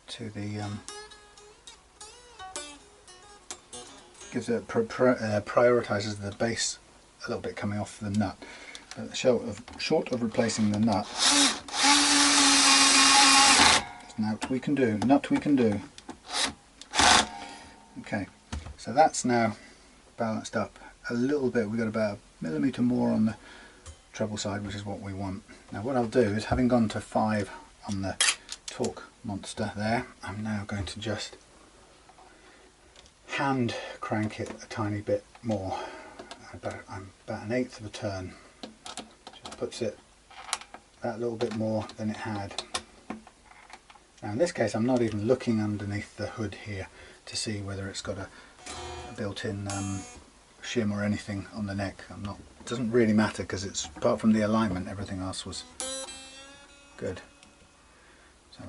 to the prioritizes the bass a little bit coming off the nut. But short of replacing the nut, there's nut we can do. Okay, so that's now balanced up a little bit. We've got about a millimetre more on the treble side, which is what we want. Now what I'll do is, having gone to 5 on the torque monster there, I'm now going to just hand crank it a tiny bit more. About 1/8 of a turn. Just puts it that little bit more than it had. Now in this case I'm not even looking underneath the hood here to see whether it's got a built-in shim or anything on the neck. It doesn't really matter because it's, apart from the alignment, everything else was good. So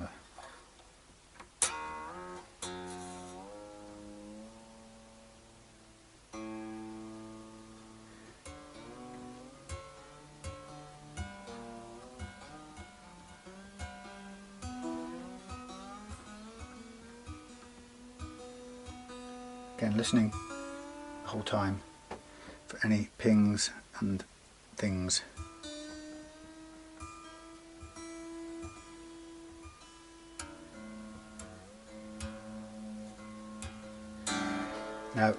Again, listening the whole time for any pings and things. Now,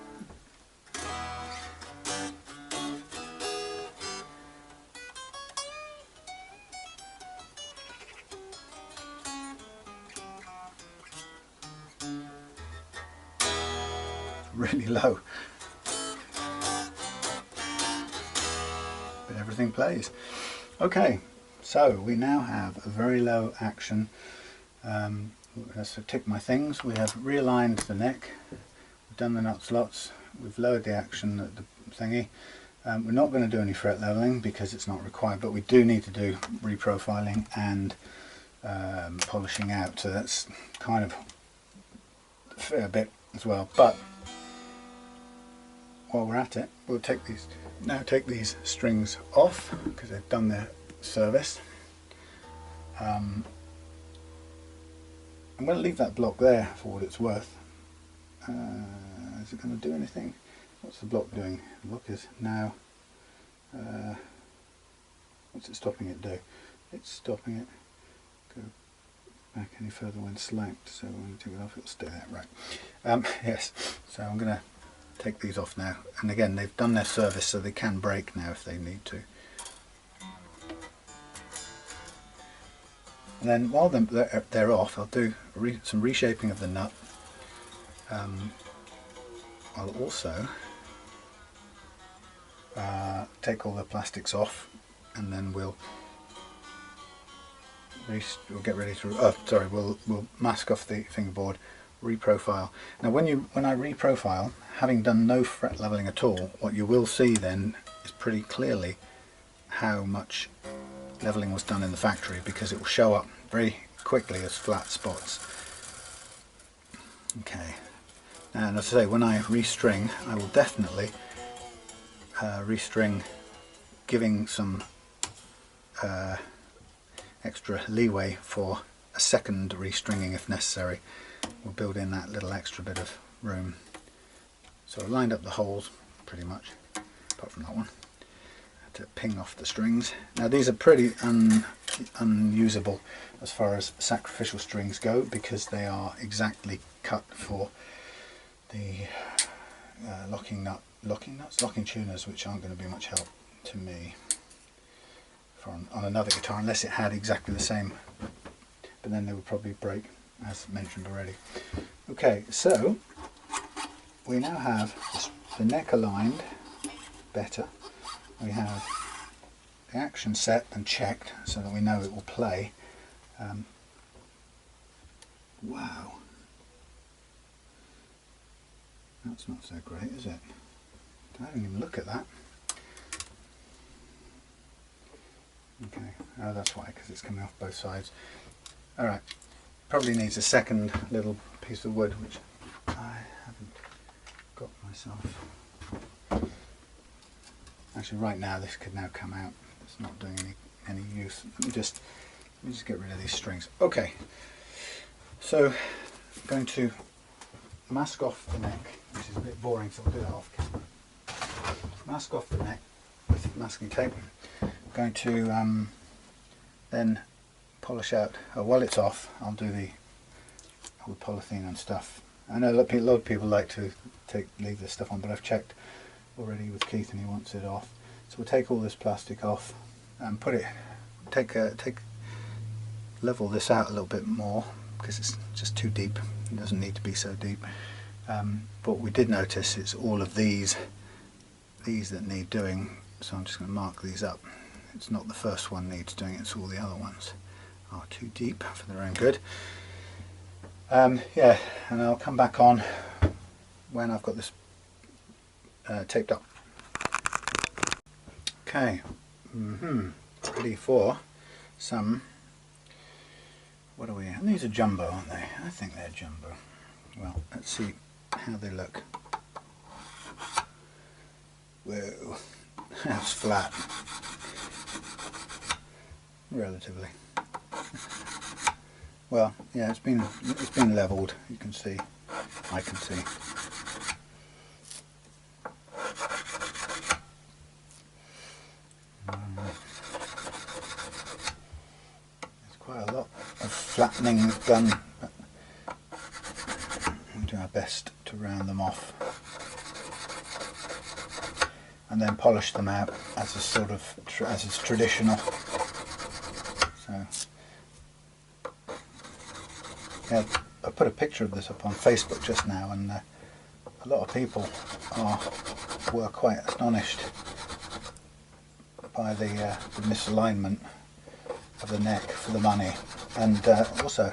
really low, but everything plays. Okay, so we now have a very low action. Let's tick my things. We have realigned the neck, we've done the nut slots, we've lowered the action at the thingy. We're not going to do any fret leveling because it's not required, but we do need to do reprofiling and polishing out, so that's kind of a fair bit as well. But while we're at it, we'll take these strings off because they've done their service. I'm going to leave that block there for what it's worth. Is it going to do anything? What's the block doing? The block is now, what's it stopping it do? It's stopping it go back any further when slacked, so when I take it off it'll stay there, right. Yes, so I'm going to take these off now, and again they've done their service so they can break now if they need to. And then while they're off, I'll do some reshaping of the nut. I'll also take all the plastics off, and then we'll get ready to. We'll mask off the fingerboard, reprofile. Now, when I reprofile, having done no fret leveling at all, what you will see then is pretty clearly how much leveling was done in the factory, because it will show up very quickly as flat spots. Okay, and as I say, when I restring, I will definitely restring, giving some extra leeway for a second restringing if necessary. We'll build in that little extra bit of room. So I've lined up the holes pretty much, apart from that one, to ping off the strings. Now these are pretty unusable as far as sacrificial strings go, because they are exactly cut for the locking tuners, which aren't going to be much help to me on another guitar, unless it had exactly the same, but then they would probably break, as mentioned already. Okay, so we now have the neck aligned better. We have the action set and checked so that we know it will play. Wow, that's not so great, is it? I didn't even look at that. Okay, oh, that's why, because it's coming off both sides. Alright, probably needs a second little piece of wood, which I haven't got myself. Actually, right now this could now come out. It's not doing any use. Let me just get rid of these strings. Okay, so I'm going to mask off the neck, which is a bit boring, so we'll do that off camera. Mask off the neck with masking tape. I'm going to then polish out. While it's off, I'll do all the polythene and stuff. I know a lot of people like to leave this stuff on, but I've checked already with Keith and he wants it off. So we'll take all this plastic off and level this out a little bit more, because it's just too deep. It doesn't need to be so deep. But we did notice it's all of these that need doing, so I'm just going to mark these up. It's not the first one needs doing, it's all the other ones are too deep for their own good. Yeah, and I'll come back on when I've got this taped up. Okay, ready for some, what are we at? These are jumbo, aren't they? I think they're jumbo. Well, let's see how they look. Whoa, that's flat. Relatively. Well, yeah, it's been leveled. You can see, I can see. flattening gun. We'll do our best to round them off and then polish them out as a sort of as is traditional. So yeah, I put a picture of this up on Facebook just now, and a lot of people were quite astonished by the misalignment of the neck for the money, and also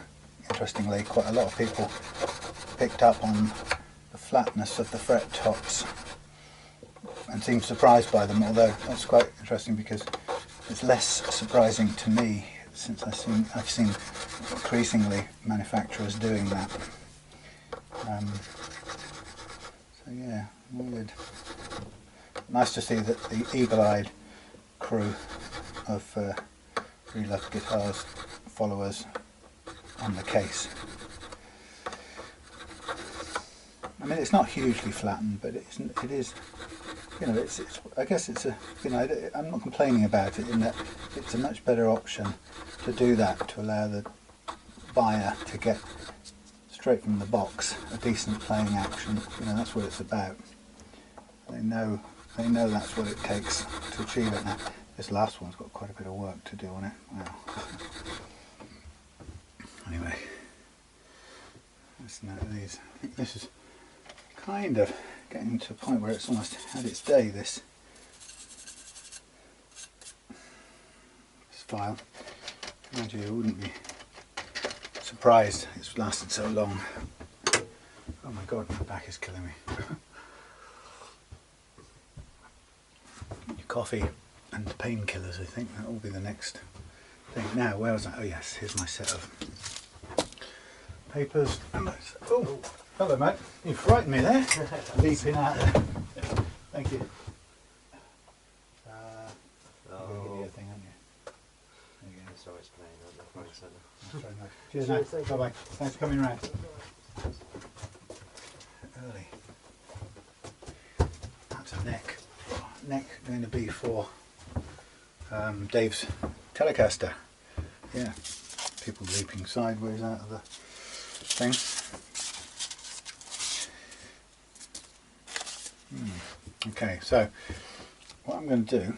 interestingly quite a lot of people picked up on the flatness of the fret tops and seemed surprised by them, although that's quite interesting because it's less surprising to me since I've seen increasingly manufacturers doing that. So yeah, weird. Nice to see that the eagle-eyed crew of Really Love Guitars followers on the case. I mean, it's not hugely flattened, but it is, you know, it's I guess it's a, you know, I'm not complaining about it in that it's a much better option to do that, to allow the buyer to get straight from the box a decent playing action. You know, that's what it's about. They know that's what it takes to achieve it. Now, this last one's got quite a bit of work to do on it. Wow. Anyway, let's note these. I think this is kind of getting to a point where it's almost had its day, this file. Mind you, wouldn't be surprised it's lasted so long. Oh my god, my back is killing me. Coffee and painkillers, I think that will be the next thing. Now, where was I? Oh yes, here's my set of papers. Oh, hello mate, you frightened me there, leaping out there. Thank you. I'll give you a thing, aren't you? There you go. Sorry, it's playing at the front centre. That's very nice. Cheers mate, bye bye. Thanks for coming round. Early. That's a neck. Neck going to be for Dave's Telecaster. Yeah, people leaping sideways out of the thing. Okay, so what I'm going to do,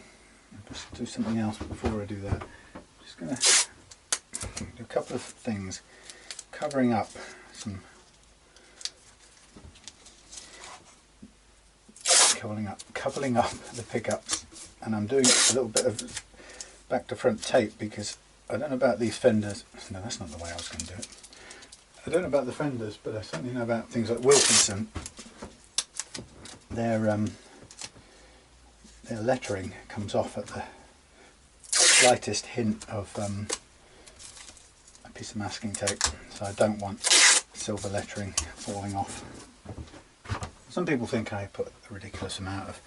just do something else before I do that. I'm just going to do a couple of things, covering up some, coupling up the pickups, and I'm doing a little bit of back to front tape because I don't know about these Fenders. No, that's not the way I was going to do it. I don't know about the Fenders, but I certainly know about things like Wilkinson. Their lettering comes off at the slightest hint of a piece of masking tape, so I don't want silver lettering falling off. Some people think I put a ridiculous amount of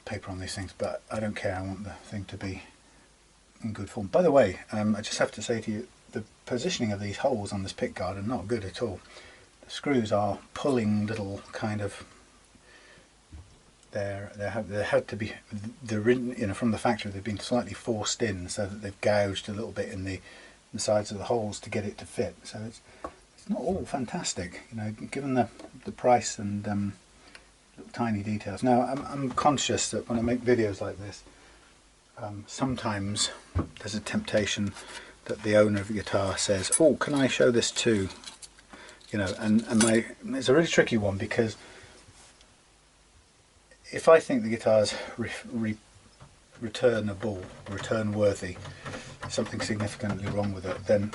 paper on these things, but I don't care. I want the thing to be in good form. By the way, I just have to say to you, the positioning of these holes on this pick guard are not good at all. The screws are pulling little kind of, they had to be, you know, from the factory they've been slightly forced in so that they've gouged a little bit in the sides of the holes to get it to fit. So it's not all fantastic, you know, given the price and little tiny details. Now I'm conscious that when I make videos like this, sometimes there's a temptation that the owner of the guitar says, "Oh, can I show this too?" You know, and it's a really tricky one, because if I think the guitar's returnable, return worthy, something significantly wrong with it, then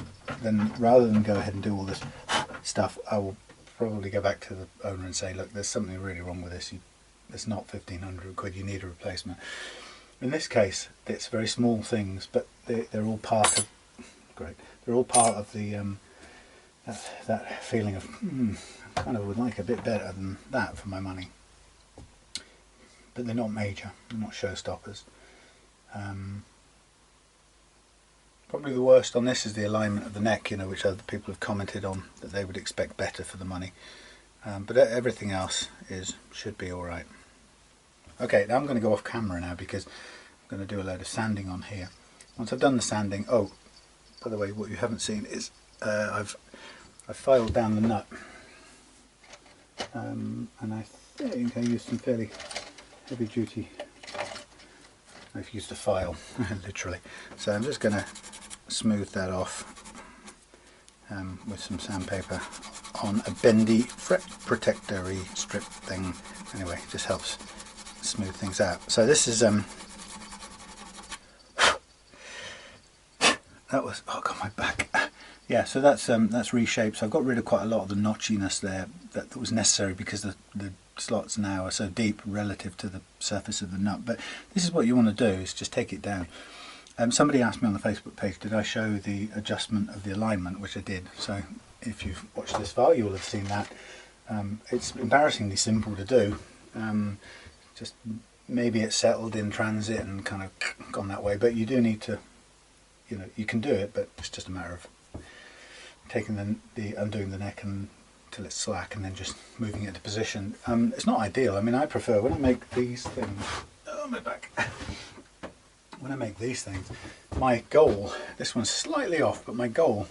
rather than go ahead and do all this stuff, I will probably go back to the owner and say, look, there's something really wrong with this. It's not 1,500 quid, you need a replacement. In this case, it's very small things, but they're all part of, great, they're all part of the that feeling of, I kind of would like a bit better than that for my money. But they're not major, they're not showstoppers. Probably the worst on this is the alignment of the neck, you know, which other people have commented on that they would expect better for the money. But everything else should be all right. Okay, now I'm going to go off camera now because I'm going to do a load of sanding on here. Once I've done the sanding, by the way, what you haven't seen is I've filed down the nut, and I think I used some fairly heavy duty. I've used a file literally, so I'm just going to smooth that off with some sandpaper on a bendy fret protector-y strip thing. Anyway, it just helps smooth things out. So this is that was, oh god, my back. Yeah, so that's reshaped. So I've got rid of quite a lot of the notchiness there that was necessary because the slots now are so deep relative to the surface of the nut. But this is what you want to do, is just take it down. Somebody asked me on the Facebook page, did I show the adjustment of the alignment, which I did. So if you've watched this far, you will have seen that. It's embarrassingly simple to do. Just maybe it's settled in transit and kind of gone that way, but you do need to, you know, you can do it, but it's just a matter of taking undoing the neck until it's slack and then just moving it into position. It's not ideal. I mean, I prefer when I make these things, oh my back, when I make these things, my goal, this one's slightly off, but my goal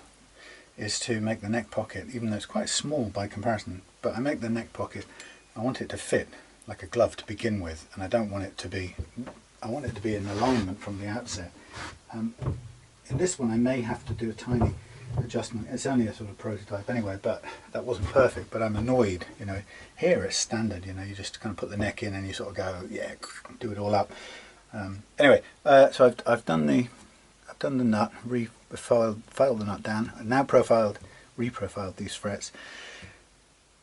is to make the neck pocket, even though it's quite small by comparison, but I make the neck pocket, I want it to fit like a glove to begin with, and I don't want it to be, I want it to be in alignment from the outset. In this one I may have to do a tiny adjustment. It's only a sort of prototype anyway, but that wasn't perfect, but I'm annoyed, you know. Here it's standard, you know, you just kind of put the neck in and you sort of go, yeah, do it all up. Anyway, so I've done the nut, filed the nut down, I've now reprofiled these frets.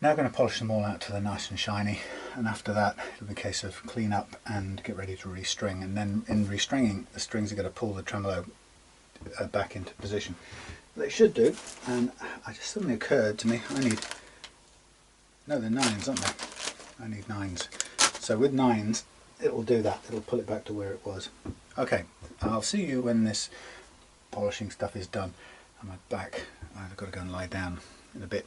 Now I'm going to polish them all out till they're nice and shiny, and after that it'll be a case of clean up and get ready to restring, and then in restringing the strings are going to pull the tremolo back into position. They should do, and it just suddenly occurred to me, no, they're 9s, aren't they? I need 9s. So with 9s it'll do that, it'll pull it back to where it was. Okay, I'll see you when this polishing stuff is done. And my back, I've got to go and lie down in a bit.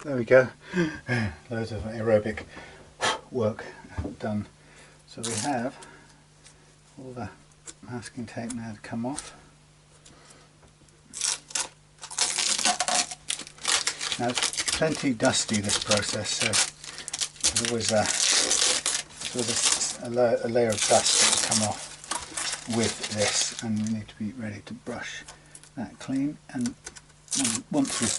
There we go, loads of aerobic work done. So we have all the masking tape now to come off. Now it's plenty dusty, this process, so there's always a layer of dust to come off with this, and we need to be ready to brush that clean. And once we've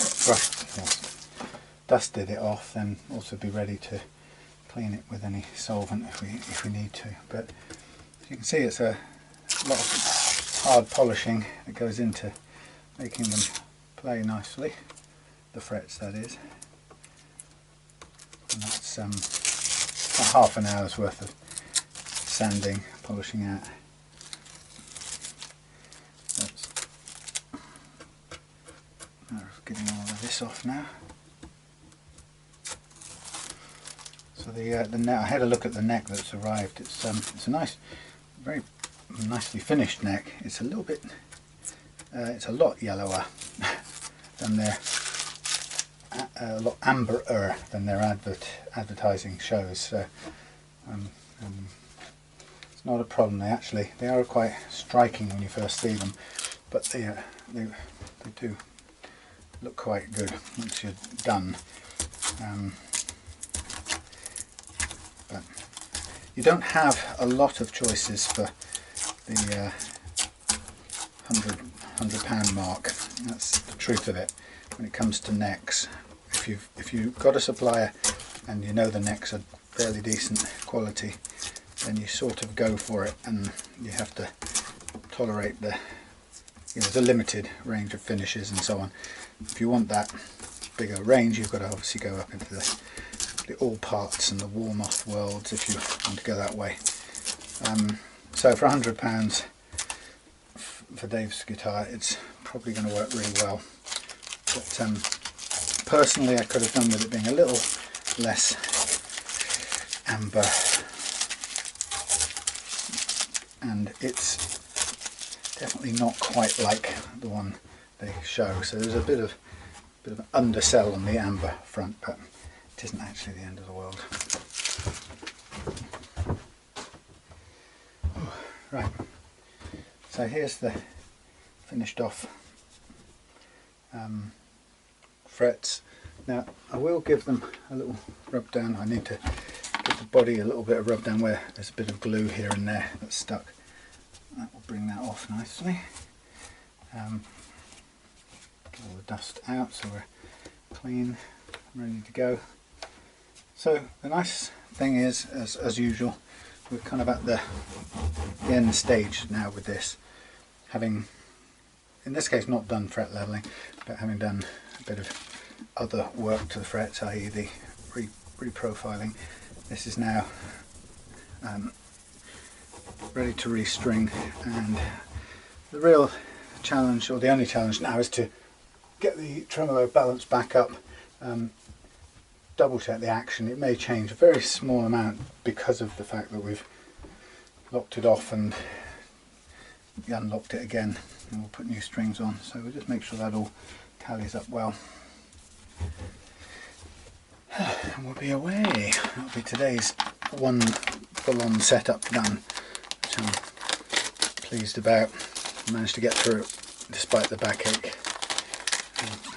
dusted it off, then also be ready to clean it with any solvent if we need to. But as you can see, it's a lot of hard polishing that goes into making them play nicely, the frets that is, and that's about half an hour's worth of sanding, polishing out. That's getting all of this off now. So the neck, I had a look at the neck that's arrived. It's a nice, very nicely finished neck. It's a little bit, it's a lot yellower than their, a lot amberer than their advertising shows. So it's not a problem. They are quite striking when you first see them, but they do look quite good once you're done. But you don't have a lot of choices for the £100 mark. That's the truth of it when it comes to necks. If you've got a supplier and you know the necks are fairly decent quality, then you sort of go for it, and you have to tolerate the, you know, there's a limited range of finishes and so on. If you want that bigger range, you've got to obviously go up into the all parts and the Warmoth worlds if you want to go that way. So for £100 for Dave's guitar, it's probably going to work really well. But personally, I could have done with it being a little less amber, and it's definitely not quite like the one they show. So there's a bit of an undersell on the amber front, but it isn't actually the end of the world. Right, so here's the finished off frets. Now I will give them a little rub down. I need to give the body a little bit of rub down where there's a bit of glue here and there that's stuck. That will bring that off nicely. Get all the dust out so we're clean, ready to go. So the nice thing is, as usual, we're kind of at the end stage now with this, having in this case not done fret leveling, but having done a bit of other work to the frets, i.e. the reprofiling. This is now ready to restring, and the real challenge, or the only challenge now, is to get the tremolo balance back up. Double check the action. It may change a very small amount because of the fact that we've locked it off and unlocked it again, and we'll put new strings on, so we'll just make sure that all tallies up well. And we'll be away. That'll be today's one full-on setup done, which I'm pleased about. I managed to get through it despite the backache.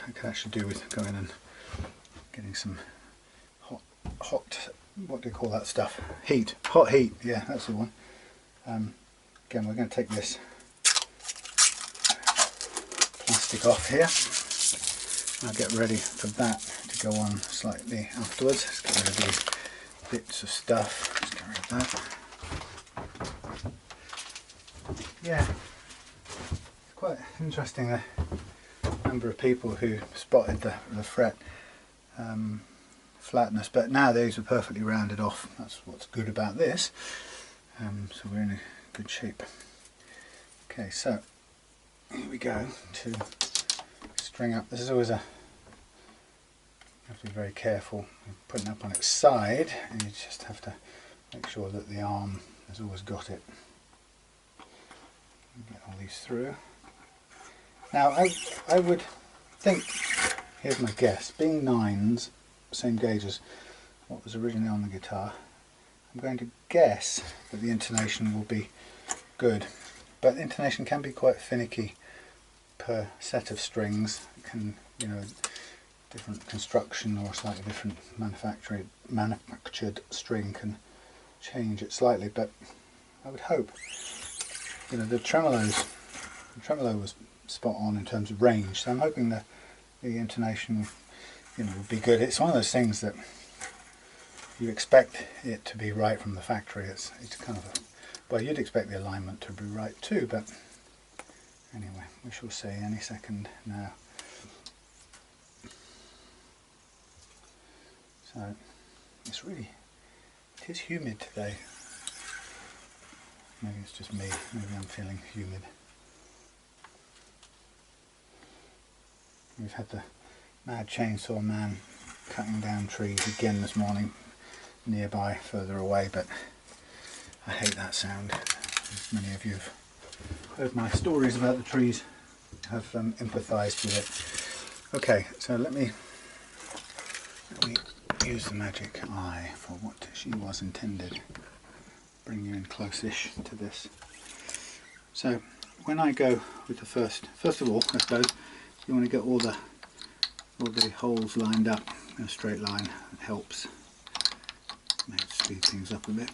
I could actually do with going and getting some hot, what do you call that stuff? Heat. Hot heat, yeah, that's the one. Again, we're going to take this plastic off here. I'll get ready for that to go on slightly afterwards. Let's get rid of these bits of stuff. Let's get rid of that. Yeah, it's quite interesting the number of people who spotted the fret flatness, but now these are perfectly rounded off. That's what's good about this. So we're in a good shape. Okay, so here we go to string up. This is always you have to be very careful putting it up on its side, and you just have to make sure that the arm has always got it. Get all these through. Now I would think, here's my guess, being 9s, same gauge as what was originally on the guitar, I'm going to guess that the intonation will be good, but intonation can be quite finicky per set of strings. It can, you know, different construction or slightly different manufactured string can change it slightly, but I would hope, you know, the tremolo was spot on in terms of range, so I'm hoping that the intonation, you know, would be good. It's one of those things that you expect it to be right from the factory. It's kind of well, you'd expect the alignment to be right too, but anyway, we shall see any second now. So it is humid today. Maybe it's just me, maybe I'm feeling humid. We've had the mad chainsaw man cutting down trees again this morning, nearby, further away, but I hate that sound. As many of you have heard my stories about the trees, have empathised with it. Okay, so let me use the magic eye for what she was intended. Bring you in close-ish to this. So when I go with the first of all, I suppose you want to get all the holes lined up in a straight line. It helps. Maybe speed things up a bit.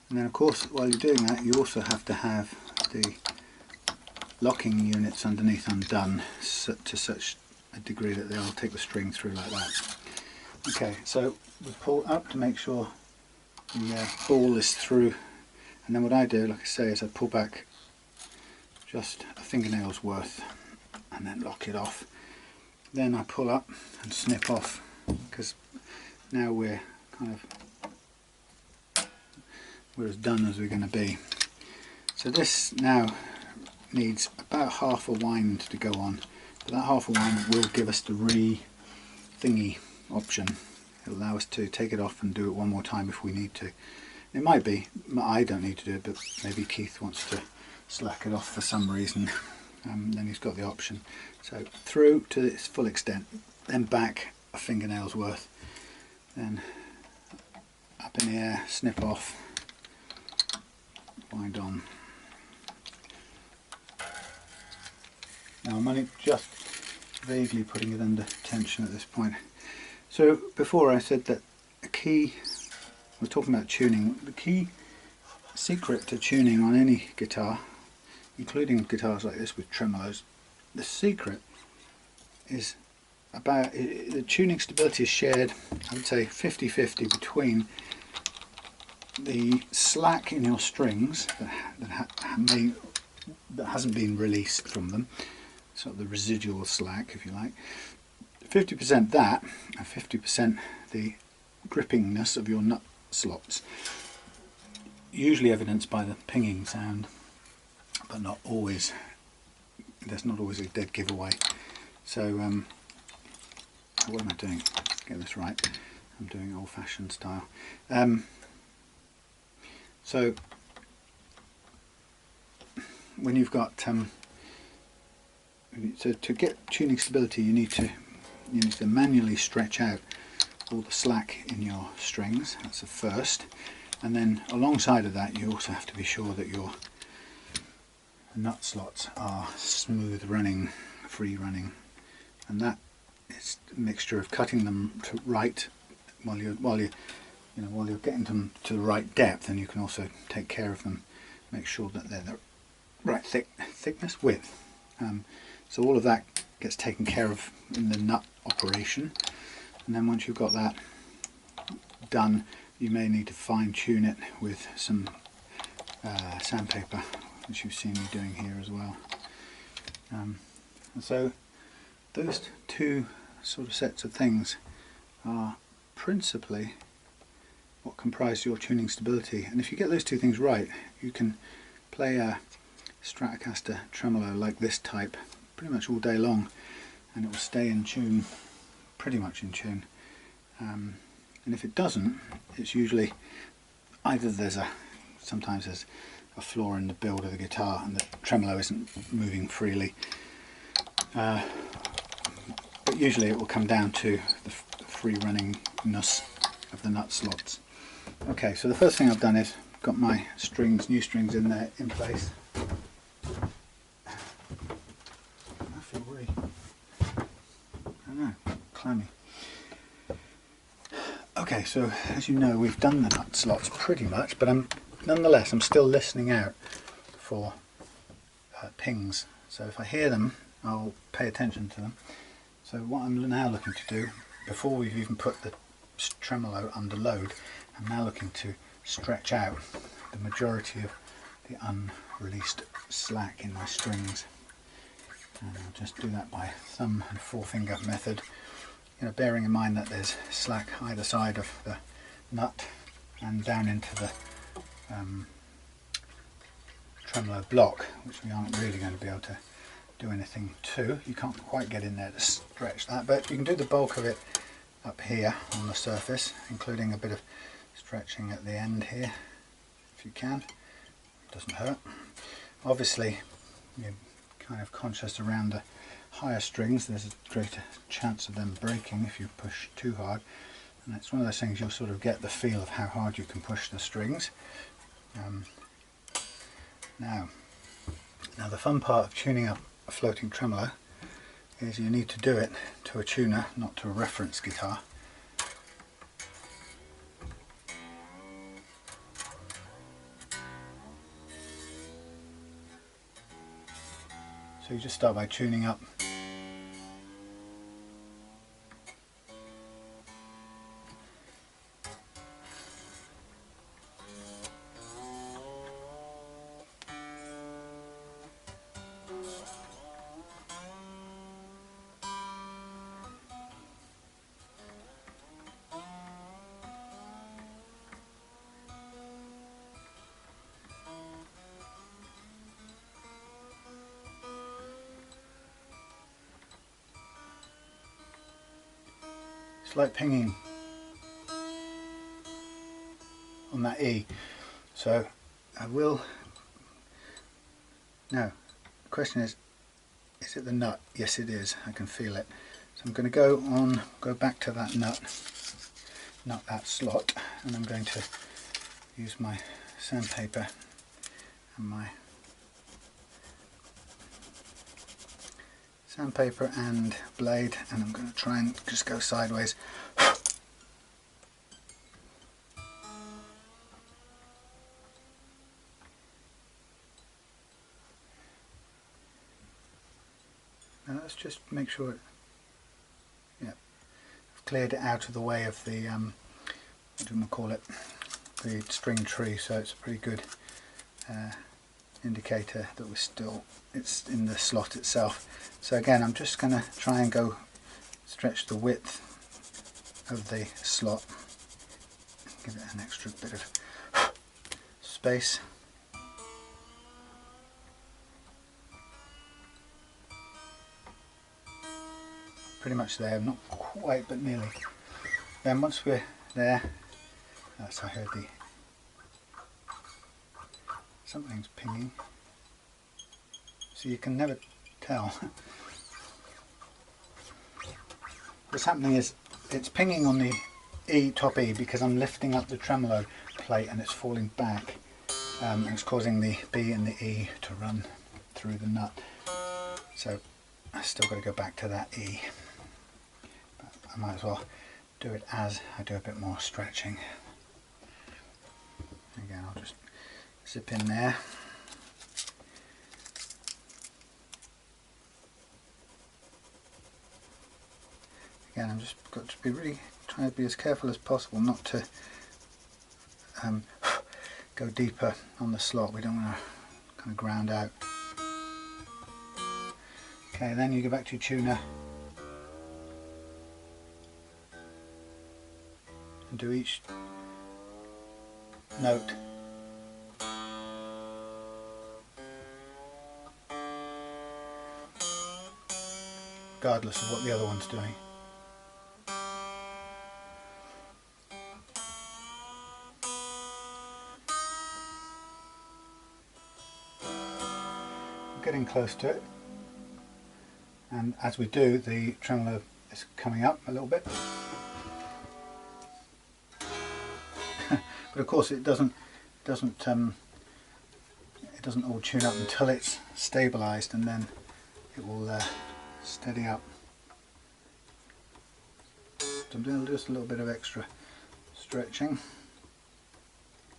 And then of course, while you're doing that, you also have to have the locking units underneath undone to such a degree that they'll take the string through like that. Okay, so we pull up to make sure the ball is through, and then what I do, like I say, is I pull back just a fingernail's worth and then lock it off. Then I pull up and snip off, because now we're as done as we're going to be. So this now needs about half a wind to go on, but that half a wind will give us the re-thingy option. It'll allow us to take it off and do it one more time if we need to. It might be, I don't need to do it, but maybe Keith wants to slack it off for some reason. Then he's got the option. So through to its full extent, then back a fingernail's worth, then up in the air, snip off, wind on. Now I'm only just vaguely putting it under tension at this point. So before I said that a key, we're talking about tuning, the key secret to tuning on any guitar, including guitars like this with tremolos, the secret is about, the tuning stability is shared, I would say 50-50 between the slack in your strings that hasn't been released from them, sort of the residual slack if you like, 50% that and 50% the grippingness of your nut slots, usually evidenced by the pinging sound, but not always. There's not always a dead giveaway. So what am I doing? Let's get this right. I'm doing old-fashioned style. So when you've got so to get tuning stability, you need to manually stretch out all the slack in your strings. That's the first, and then alongside of that you also have to be sure that your nut slots are smooth running, free running, and that is a mixture of cutting them to right while you're getting them to the right depth, and you can also take care of them, make sure that they're the right thickness, width. So all of that gets taken care of in the nut operation, and then once you've got that done, you may need to fine tune it with some sandpaper, which you've seen me doing here as well. And so those two sort of sets of things are principally what comprise your tuning stability, and if you get those two things right, you can play a Stratocaster tremolo like this type pretty much all day long, and it will stay in tune, pretty much in tune. And if it doesn't, it's usually either sometimes there's a flaw in the build of the guitar and the tremolo isn't moving freely, but usually it will come down to the free runningness of the nut slots. Okay, so the first thing I've done is got my strings, new strings in there in place. I feel really, I don't know, clammy. Okay, so as you know, we've done the nut slots pretty much, but nonetheless I'm still listening out for pings. So if I hear them, I'll pay attention to them. So what I'm now looking to do, before we've even put the tremolo under load, I'm now looking to stretch out the majority of the unreleased slack in my strings, and I'll just do that by thumb and forefinger method, bearing in mind that there's slack either side of the nut and down into the tremolo block, which we aren't really going to be able to do anything to. You can't quite get in there to stretch that, but you can do the bulk of it up here on the surface, including a bit of stretching at the end here if you can. It doesn't hurt. Obviously you're kind of conscious around the higher strings, there's a greater chance of them breaking if you push too hard, and it's one of those things you'll sort of get the feel of how hard you can push the strings. Now the fun part of tuning up a floating tremolo is you need to do it to a tuner, not to a reference guitar. So you just start by tuning up like pinging on that E. So I will, now the question is it the nut? Yes it is, I can feel it. So I'm going to go back to that nut, that slot, and I'm going to use my sandpaper and my sandpaper and blade, and I'm going to try and just go sideways. Now let's just make sure it, yeah, I've cleared it out of the way of the what do we call it, the string tree, so it's a pretty good indicator that it's in the slot itself. So again, I'm just going to try and go stretch the width of the slot, give it an extra bit of space. Pretty much there, not quite but nearly. Then once we're there, that's, I heard something's pinging, so you can never tell. What's happening is it's pinging on the E, top E, because I'm lifting up the tremolo plate and it's falling back, and it's causing the B and the E to run through the nut. So I still got to go back to that E, but I might as well do it as I do a bit more stretching. Again, I'll just zip in there. Again, I'm just got to be really trying to be as careful as possible not to go deeper on the slot. We don't want to kind of ground out. Okay, then you go back to your tuner and do each note regardless of what the other one's doing. We're getting close to it, and as we do, the tremolo is coming up a little bit. But of course it doesn't all tune up until it's stabilized, and then it will steady up. So I'm doing just a little bit of extra stretching. You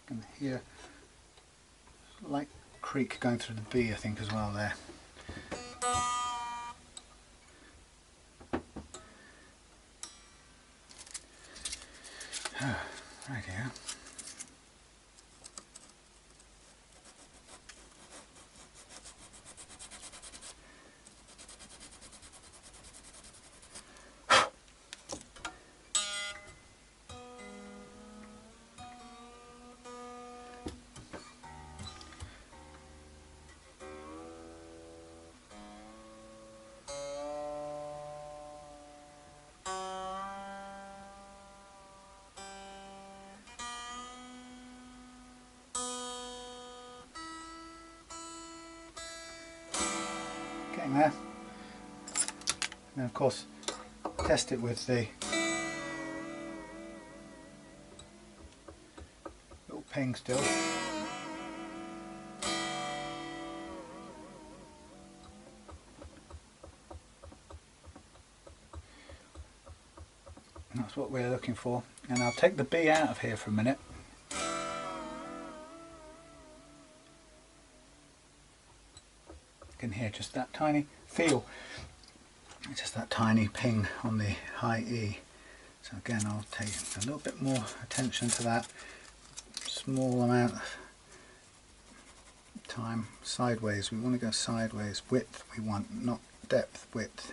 can hear a light creak going through the B, I think, as well there. Right here. Getting there. And of course test it with the little ping still. And that's what we're looking for. And I'll take the B out of here for a minute. You can hear just that tiny feel, just that tiny ping on the high E. So again, I'll take a little bit more attention to that small amount of time. Sideways, we want to go sideways. Width we want, not depth, width.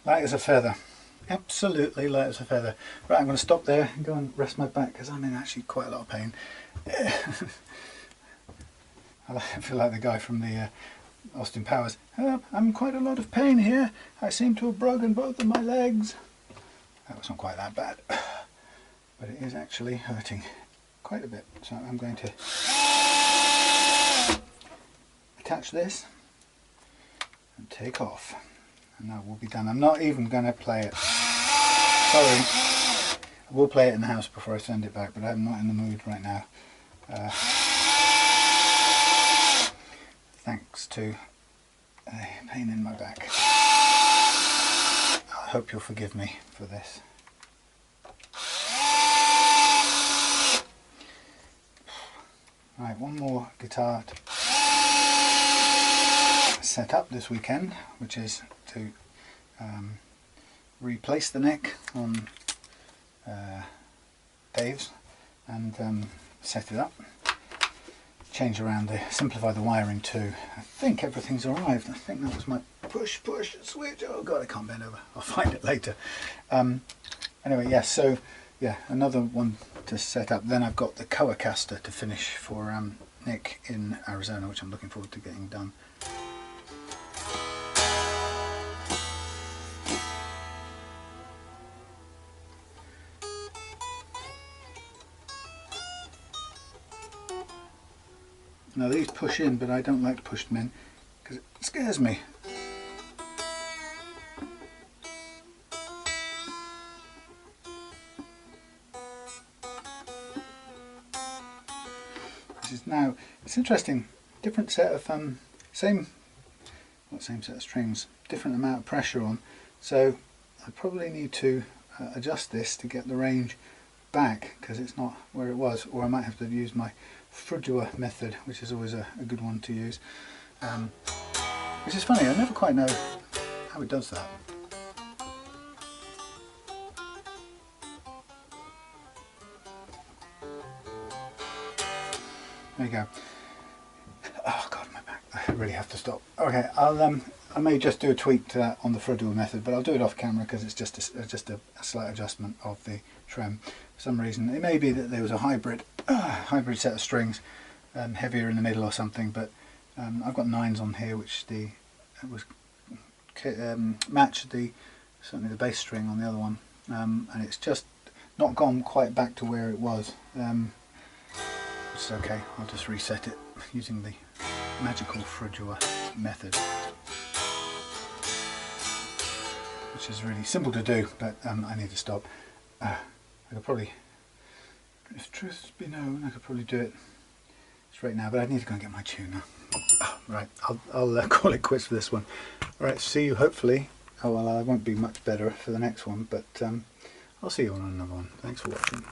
Light as a feather. Absolutely light as a feather. Right, I'm going to stop there and go and rest my back because I'm in actually quite a lot of pain. I feel like the guy from the Austin Powers. I'm in quite a lot of pain here. I seem to have broken both of my legs. That was not quite that bad, but it is actually hurting quite a bit. So I'm going to attach this and take off, and that will be done. I'm not even going to play it. Sorry. I will play it in the house before I send it back, but I'm not in the mood right now. Thanks to a pain in my back. I hope you'll forgive me for this. Right, one more guitar to set up this weekend, which is to replace the neck on Dave's and set it up. Change around simplify the wiring too. I think everything's arrived. I think that was my push switch. Oh god, I can't bend over. I'll find it later. Anyway, yes, so yeah, another one to set up. Then I've got the Coacaster to finish for Nick in Arizona, which I'm looking forward to getting done. Now these push in, but I don't like to push them in because it scares me. This is now, it's interesting, different set of, same set of strings, different amount of pressure on, so I probably need to adjust this to get the range back because it's not where it was, or I might have to use my Frudua method, which is always a good one to use, which is funny, I never quite know how it does that. There you go. Oh god, my back, I really have to stop. Okay, I may just do a tweak to that on the Frudua method, but I'll do it off camera because it's just a slight adjustment of the trem. For some reason, it may be that there was a hybrid set of strings, heavier in the middle or something, but I've got 9s on here which match certainly the bass string on the other one, and it's just not gone quite back to where it was. It's okay, I'll just reset it using the magical Frudua method, which is really simple to do, but I need to stop. I could probably, if truth be known, I could probably do it straight now, but I need to go and get my tuner. Oh, right, I'll call it quits for this one. Alright, see you hopefully. Oh well, I won't be much better for the next one, but I'll see you on another one. Thanks for watching.